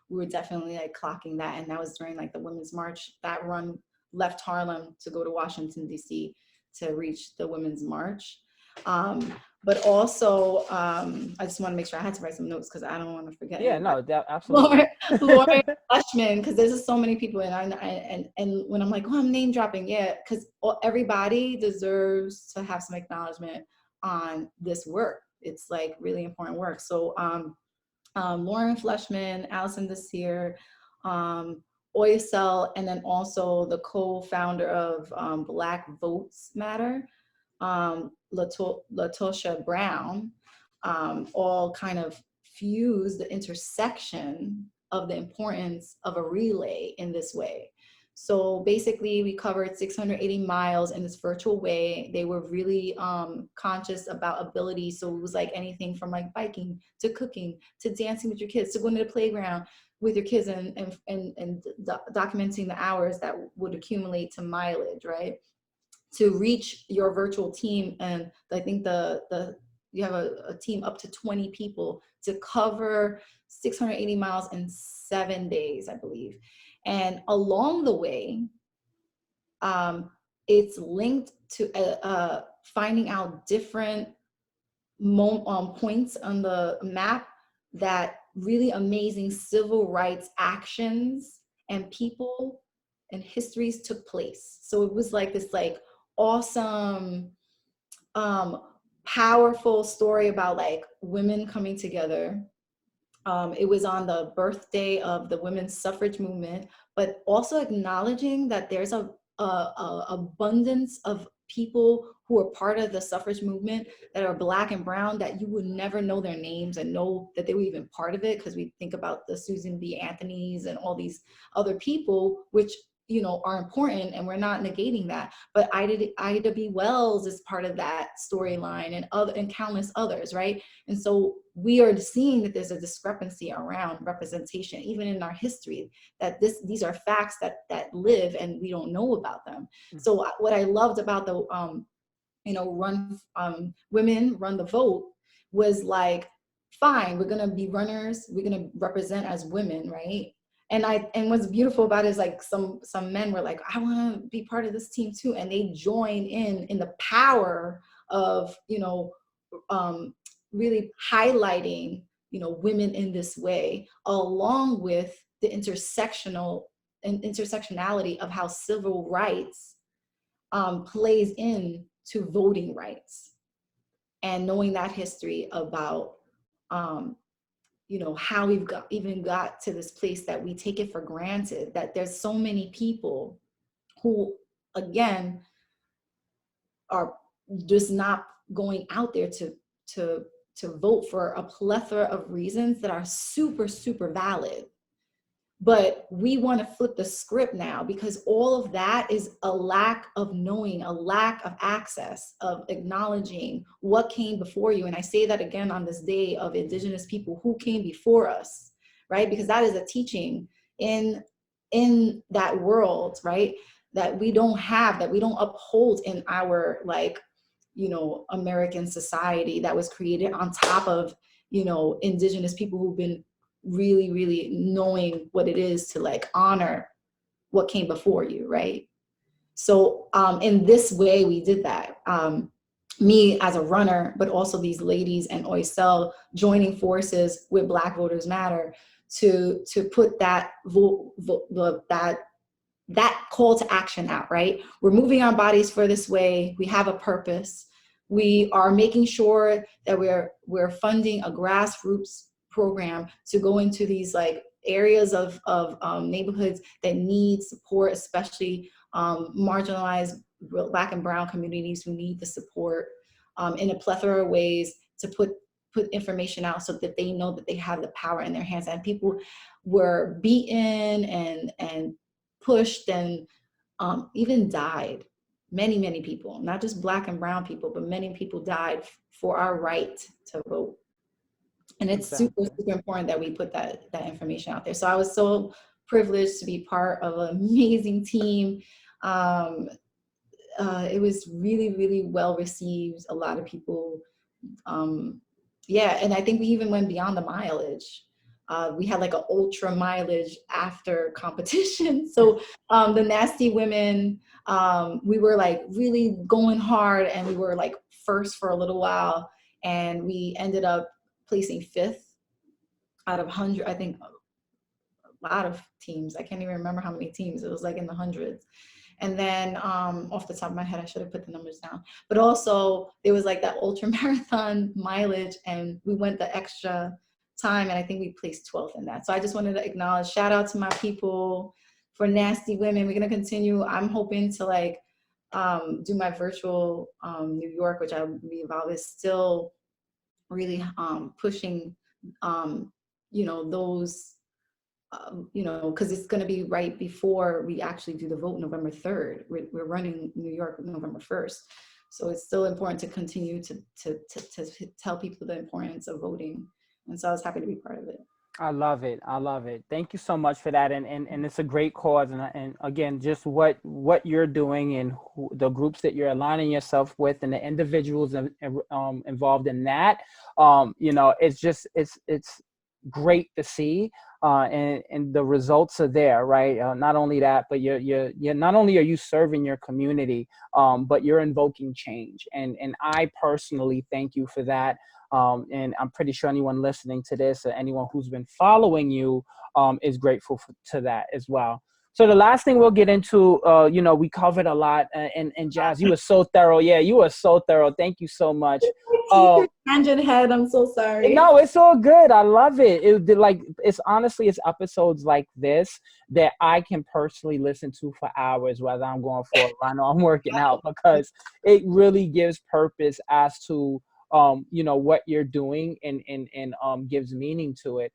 we were definitely like clocking that, and that was during like the Women's March. That run left Harlem to go to Washington D.C. to reach the Women's March. But also, I just want to make sure I had to write some notes because I don't want to forget Yeah, anybody. no, that absolutely. Lauren Fleshman, because there's just so many people, and when I'm like, oh, I'm name dropping, yeah, because everybody deserves to have some acknowledgement on this work. It's like really important work. So Lauren Fleshman, Allison Desir, Oyasel, and then also the co-founder of Black Votes Matter, Latosha Brown, all kind of fuse the intersection of the importance of a relay in this way. So basically, we covered 680 miles in this virtual way. They were really conscious about ability. So it was like anything from like biking to cooking to dancing with your kids to going to the playground with your kids and documenting the hours that would accumulate to mileage, right? To reach your virtual team. And I think the you have a team up to 20 people to cover 680 miles in 7 days, I believe. And along the way, it's linked to finding out different points on the map that really amazing civil rights actions and people and histories took place. So it was like this like awesome um powerful story about like women coming together. It was on the birthday of the women's suffrage movement, but also acknowledging that there's a abundance of people who are part of the suffrage movement that are Black and brown that you would never know their names and know that they were even part of it, because we think about the Susan B. Anthony's and all these other people, which are important, and we're not negating that. But Ida B. Wells is part of that storyline, and countless others, right? And so we are seeing that there's a discrepancy around representation, even in our history, that these are facts that live and we don't know about them. So what I loved about the women run the vote was like, fine, we're gonna be runners, we're gonna represent as women, right? And what's beautiful about it is like some men were like, I want to be part of this team too, and they join in the power of really highlighting women in this way, along with the intersectional intersectionality of how civil rights plays in to voting rights, and knowing that history about how we've got to this place that we take it for granted, that there's so many people who, again, are just not going out there to vote for a plethora of reasons that are super, super valid. But we want to flip the script now, because all of that is a lack of knowing, a lack of access, of acknowledging what came before you. And I say that again on this day of Indigenous people who came before us, right? Because that is a teaching in that world, right? That we don't have, that we don't uphold in our, like, American society that was created on top of, Indigenous people who've been really, really knowing what it is to, like, honor what came before you, right? So in this way, we did that. Me as a runner, but also these ladies and Oisel joining forces with Black Voters Matter to put that that call to action out, right? We're moving our bodies for this way. We have a purpose. We are making sure that we're funding a grassroots program to go into these, like, areas of neighborhoods that need support, especially marginalized Black and Brown communities who need the support in a plethora of ways, to put information out so that they know that they have the power in their hands. And people were beaten and pushed and even died. Many people, not just Black and Brown people, but many people died for our right to vote. And it's super, super important that we put that information out there. So I was so privileged to be part of an amazing team. It was really, really well received. A lot of people, yeah, and I think we even went beyond the mileage. We had like an ultra mileage after competition. So the Nasty Women, we were like really going hard, and we were like first for a little while, and we ended up placing 5th out of 100, I think, a lot of teams. I can't even remember how many teams. It was like in the hundreds. And then off the top of my head, I should have put the numbers down. But also there was like that ultra marathon mileage, and we went the extra time, and I think we placed 12th in that. So I just wanted to acknowledge, shout out to my people for Nasty Women. We're gonna continue. I'm hoping to like do my virtual New York, which I believe I was still really pushing, those, because it's going to be right before we actually do the vote, November 3rd. We're running New York November 1st. So it's still important to continue to tell people the importance of voting. And so I was happy to be part of it. I love it. I love it. Thank you so much for that. And it's a great cause. And again, just what you're doing, and the groups that you're aligning yourself with, and the individuals involved in that, it's great to see. And the results are there, right? Not only that, but you're not only are you serving your community, but you're invoking change. And I personally thank you for that. And I'm pretty sure anyone listening to this, or anyone who's been following you, is grateful to that as well. So the last thing we'll get into, we covered a lot, and Jazz, you were so thorough. Yeah, you were so thorough. Thank you so much. Tangent head, I'm so sorry. No, it's all good. I love it. It's honestly, it's episodes like this that I can personally listen to for hours, whether I'm going for a run or I'm working out, because it really gives purpose as to what you're doing, and gives meaning to it.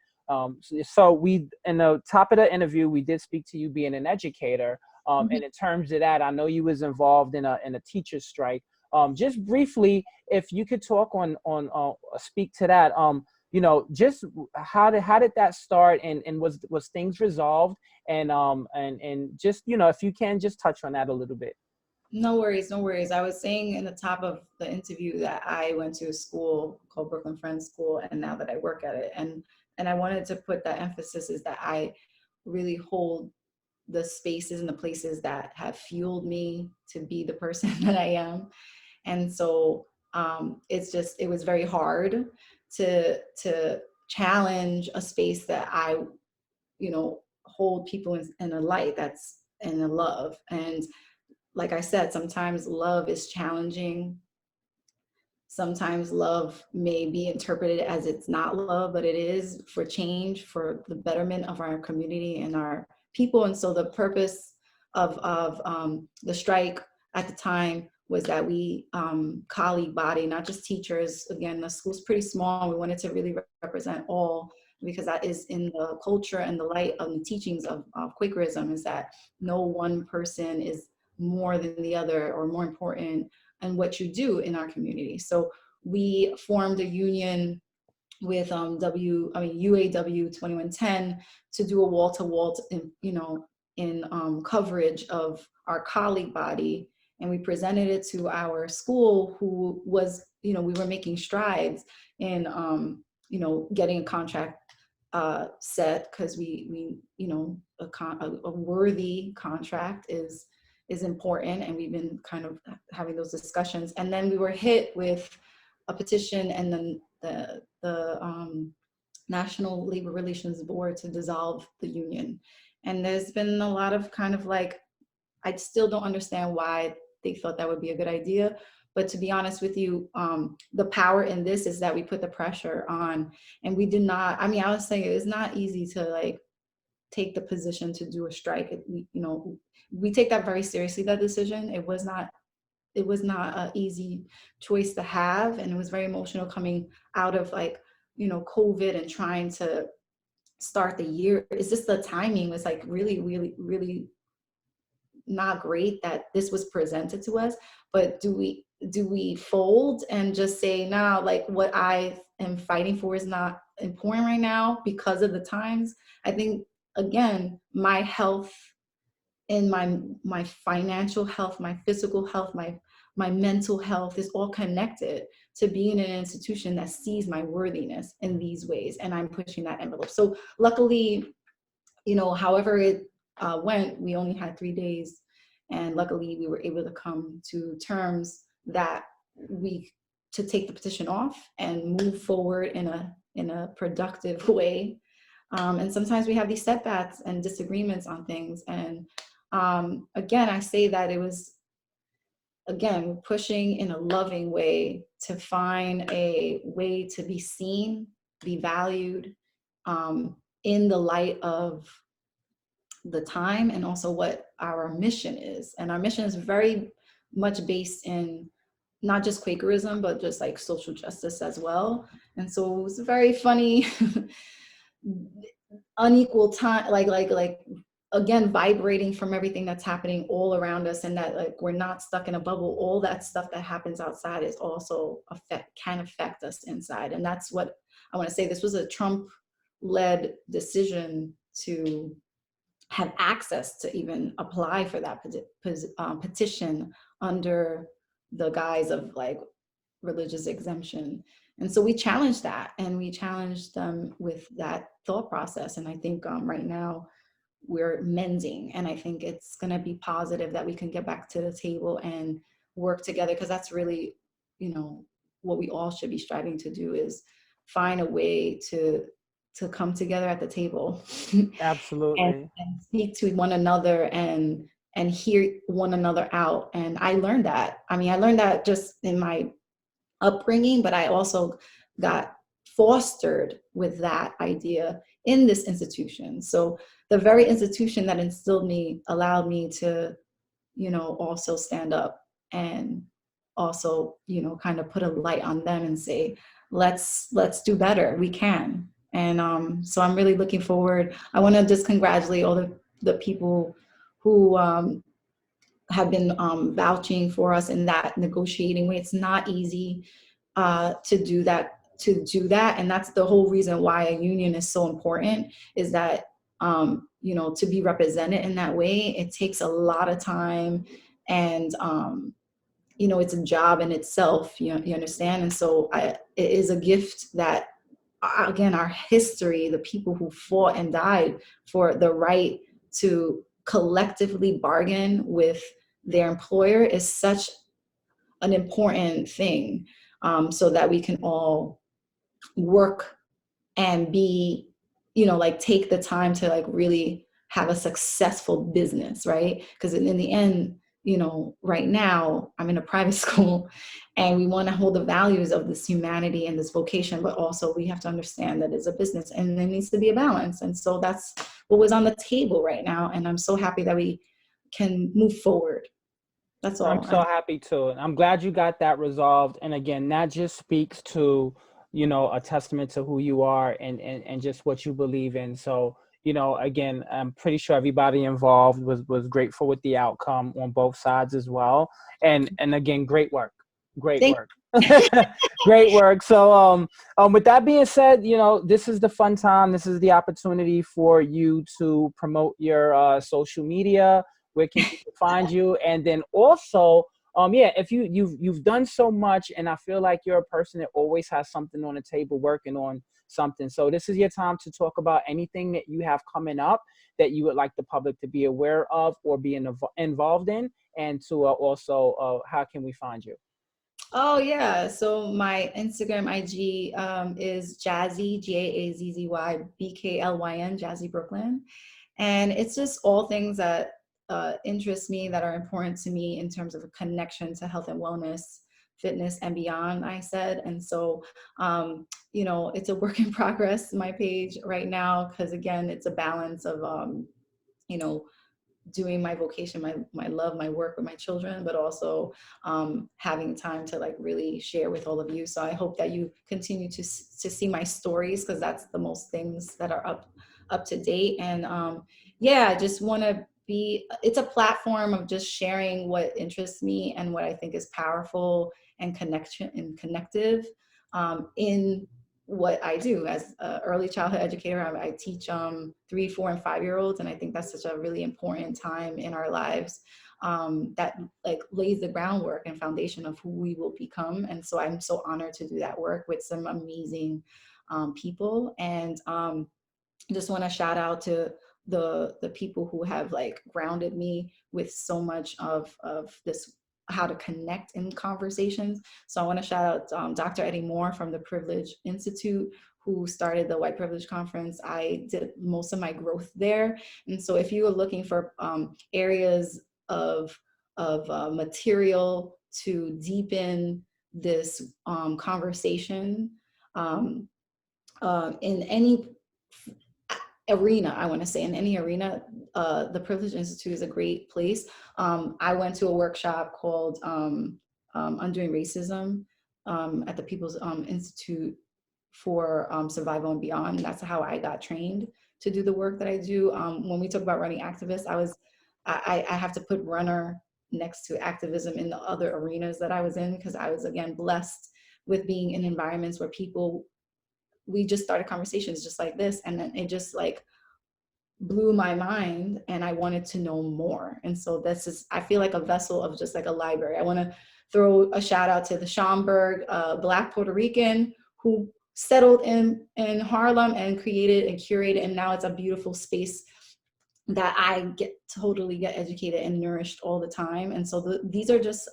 So we, in the top of the interview, we did speak to you being an educator. And in terms of that, I know you was involved in a teacher's strike. Just briefly, if you could talk on speak to that, just how did that start, and was things resolved, and just, if you can just touch on that a little bit. No worries, no worries. I was saying in the top of the interview that I went to a school called Brooklyn Friends School, and now that I work at it, and I wanted to put that emphasis is that I really hold the spaces and the places that have fueled me to be the person that I am. And so it was very hard to challenge a space that I, hold people in a light that's in a love. And like I said, sometimes love is challenging. Sometimes love may be interpreted as it's not love, but it is for change, for the betterment of our community and our people. And so the purpose of the strike at the time was that we colleague body, not just teachers. Again, the school's pretty small. We wanted to really represent all, because that is in the culture and the light of the teachings of Quakerism, is that no one person is more than the other or more important and what you do in our community. So we formed a union with UAW 2110 to do a wall-to-wall, in coverage of our colleague body. And we presented it to our school, who was, we were making strides in, getting a contract set, because we a worthy contract is important, and we've been kind of having those discussions. And then we were hit with a petition, and then the National Labor Relations Board to dissolve the union. And there's been a lot of kind of like, I still don't understand why they thought that would be a good idea. But to be honest with you, the power in this is that we put the pressure on, and we did not, I was saying it's not easy to like take the position to do a strike. We take that very seriously, that decision. It was not an easy choice to have. And it was very emotional coming out of like, COVID and trying to start the year. It's just the timing was like really, really, really not great that this was presented to us. But do we fold and just say, no, like what I am fighting for is not important right now because of the times? I think, again, my health and my financial health, my physical health, my mental health is all connected to being in an institution that sees my worthiness in these ways. And I'm pushing that envelope. So luckily, however it went, we only had 3 days. And luckily we were able to come to terms that to take the petition off and move forward in a productive way. And sometimes we have these setbacks and disagreements on things. And again, I say that it was, again, pushing in a loving way to find a way to be seen, be valued, in the light of the time, and also what our mission is. And our mission is very much based in not just Quakerism, but just like social justice as well. And so it was very funny, unequal time, like again, vibrating from everything that's happening all around us, and that like we're not stuck in a bubble. All that stuff that happens outside is also can affect us inside. And that's what I want to say. This was a Trump-led decision to have access to even apply for that petition under the guise of like religious exemption. And so we challenged that, and we challenged them with that thought process. And I think right now we're mending, and I think it's going to be positive that we can get back to the table and work together, because that's really, what we all should be striving to do, is find a way to come together at the table and Absolutely. speak to one another and hear one another out. And I learned that. I learned that just in my upbringing, but I also got fostered with that idea in this institution. So the very institution that instilled me allowed me to, also stand up and also, kind of put a light on them and say, let's do better. We can. And so I'm really looking forward. I want to just congratulate all the people who have been vouching for us in that negotiating way. It's not easy to do that. And that's the whole reason why a union is so important, is that, to be represented in that way, it takes a lot of time. And, it's a job in itself, you understand? And so it is a gift that, again, our history, the people who fought and died for the right to collectively bargain with their employer, is such an important thing, so that we can all work and be, like take the time to like really have a successful business, right? Because in the end, right now I'm in a private school, and we want to hold the values of this humanity and this vocation, but also we have to understand that it's a business and there needs to be a balance. And so that's what was on the table right now. And I'm so happy that we can move forward. That's I'm all. so happy too. And I'm glad you got that resolved. And again, that just speaks to, a testament to who you are and just what you believe in. So, again, I'm pretty sure everybody involved was grateful with the outcome on both sides as well. And again, great work. Great Thank work. Great work. So with that being said, this is the fun time. This is the opportunity for you to promote your social media. Where can people find you? And then also, yeah, if you've done so much, and I feel like you're a person that always has something on the table, working on something. So this is your time to talk about anything that you have coming up that you would like the public to be aware of or be involved in, and to also, how can we find you? Oh yeah. So my Instagram IG is Jazzy, JAZZY, Jazzy Brooklyn. And it's just all things that interest me, that are important to me in terms of a connection to health and wellness, fitness, and beyond, I said. And so, it's a work in progress, my page right now, because again, it's a balance of, you know, doing my vocation, my love, my work with my children, but also having time to like really share with all of you. So I hope that you continue to see my stories, because that's the most things that are up to date. And yeah, I just want to be. It's a platform of just sharing what interests me and what I think is powerful and connection and connective in what I do as an early childhood educator. I teach 3, 4, and 5-year-olds, and I think that's such a really important time in our lives that like lays the groundwork and foundation of who we will become. And so I'm so honored to do that work with some amazing people. And just want to shout out to the people who have like grounded me with so much of this, how to connect in conversations. So I want to shout out Dr. Eddie Moore from the Privilege Institute, who started the White Privilege Conference. I did most of my growth there. And so if you are looking for areas of material to deepen this conversation um, in any arena, I want to say in any arena, the Privilege Institute is a great place. I went to a workshop called Undoing Racism at the People's Institute for Survival and Beyond. That's how I got trained to do the work that I do. When we talk about running activists, I have to put runner next to activism in the other arenas that I was in, because I was, again, blessed with being in environments where people, we just started conversations just like this, and then it just like blew my mind, and I wanted to know more. And so this is, I feel like a vessel of just like a library. I want to throw a shout out to the Schomburg Black Puerto Rican who settled in Harlem and created and curated, and now it's a beautiful space that I totally get educated and nourished all the time. And so these are just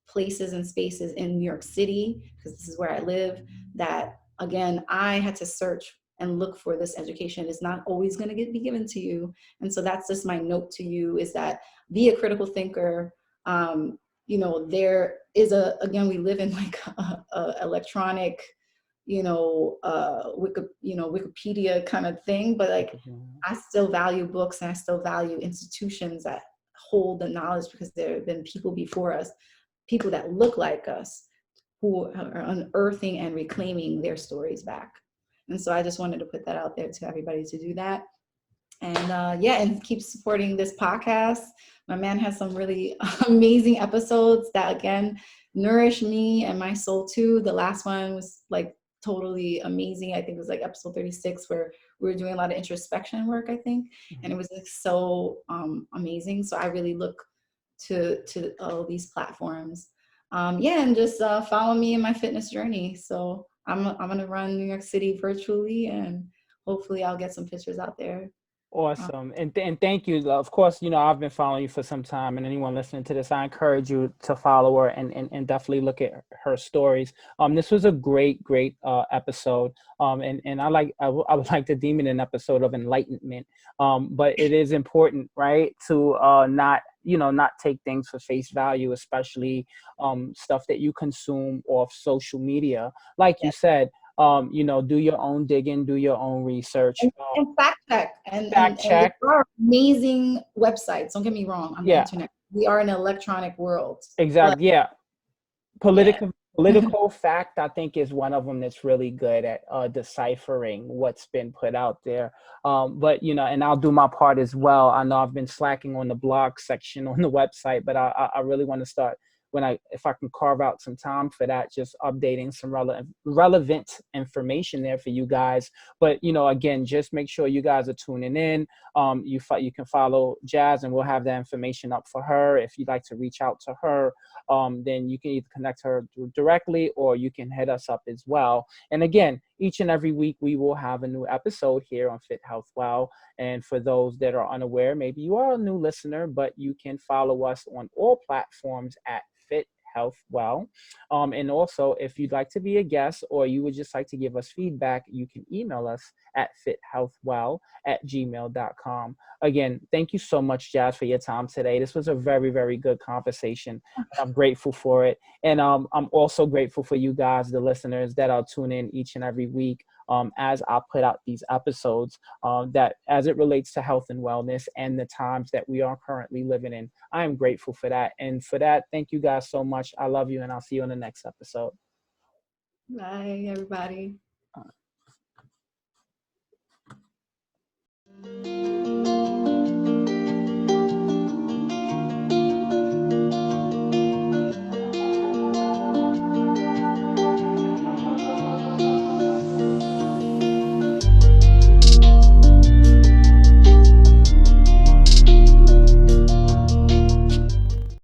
places and spaces in New York City, because this is where I live, that again, I had to search and look for this education. It's not always going to be given to you. And so that's just my note to you, is that be a critical thinker. There is again, we live in like a electronic, Wikipedia kind of thing, but like I still value books, and I still value institutions that hold the knowledge, because there have been people before us, people that look like us, who are unearthing and reclaiming their stories back. And so I just wanted to put that out there to everybody to do that. And yeah, and keep supporting this podcast. My man has some really amazing episodes that, again, nourish me and my soul too. The last one was like totally amazing. I think it was like episode 36, where we were doing a lot of introspection work, I think. And it was like so amazing. So I really look to all these platforms. Yeah, and just follow me in my fitness journey. So I'm gonna run New York City virtually, and hopefully I'll get some pictures out there. Awesome. And thank you. Of course, I've been following you for some time, and anyone listening to this, I encourage you to follow her and definitely look at her stories. This was a great episode. And I would like to deem it an episode of enlightenment. But it is important, right, to not take things for face value, especially stuff that you consume off social media. Like you said, do your own digging, do your own research, And fact check, fact and there check. are amazing websites. Don't get me wrong, on the Yeah, internet. We are in an electronic world, but exactly. Yeah. yeah. Political fact, I think, is one of them that's really good at deciphering what's been put out there. But and I'll do my part as well. I know I've been slacking on the blog section on the website, but I really want to start if I can carve out some time for that, just updating some relevant information there for you guys. But again, just make sure you guys are tuning in. You can follow Jazz, and we'll have that information up for her. If you'd like to reach out to her, then you can either connect her directly, or you can hit us up as well. And again, each and every week we will have a new episode here on Fit Health Well. And for those that are unaware, maybe you are a new listener, but you can follow us on all platforms at Fit Health Well. And also, if you'd like to be a guest, or you would just like to give us feedback, you can email us at fithealthwell@gmail.com. Again, thank you so much, Jazz, for your time today. This was a very good conversation. I'm grateful for it. And I'm also grateful for you guys, the listeners that are tuning in each and every week, as I put out these episodes, that as it relates to health and wellness and the times that we are currently living in. I am grateful for that. And for that, thank you guys so much. I love you, and I'll see you on the next episode. Bye, everybody.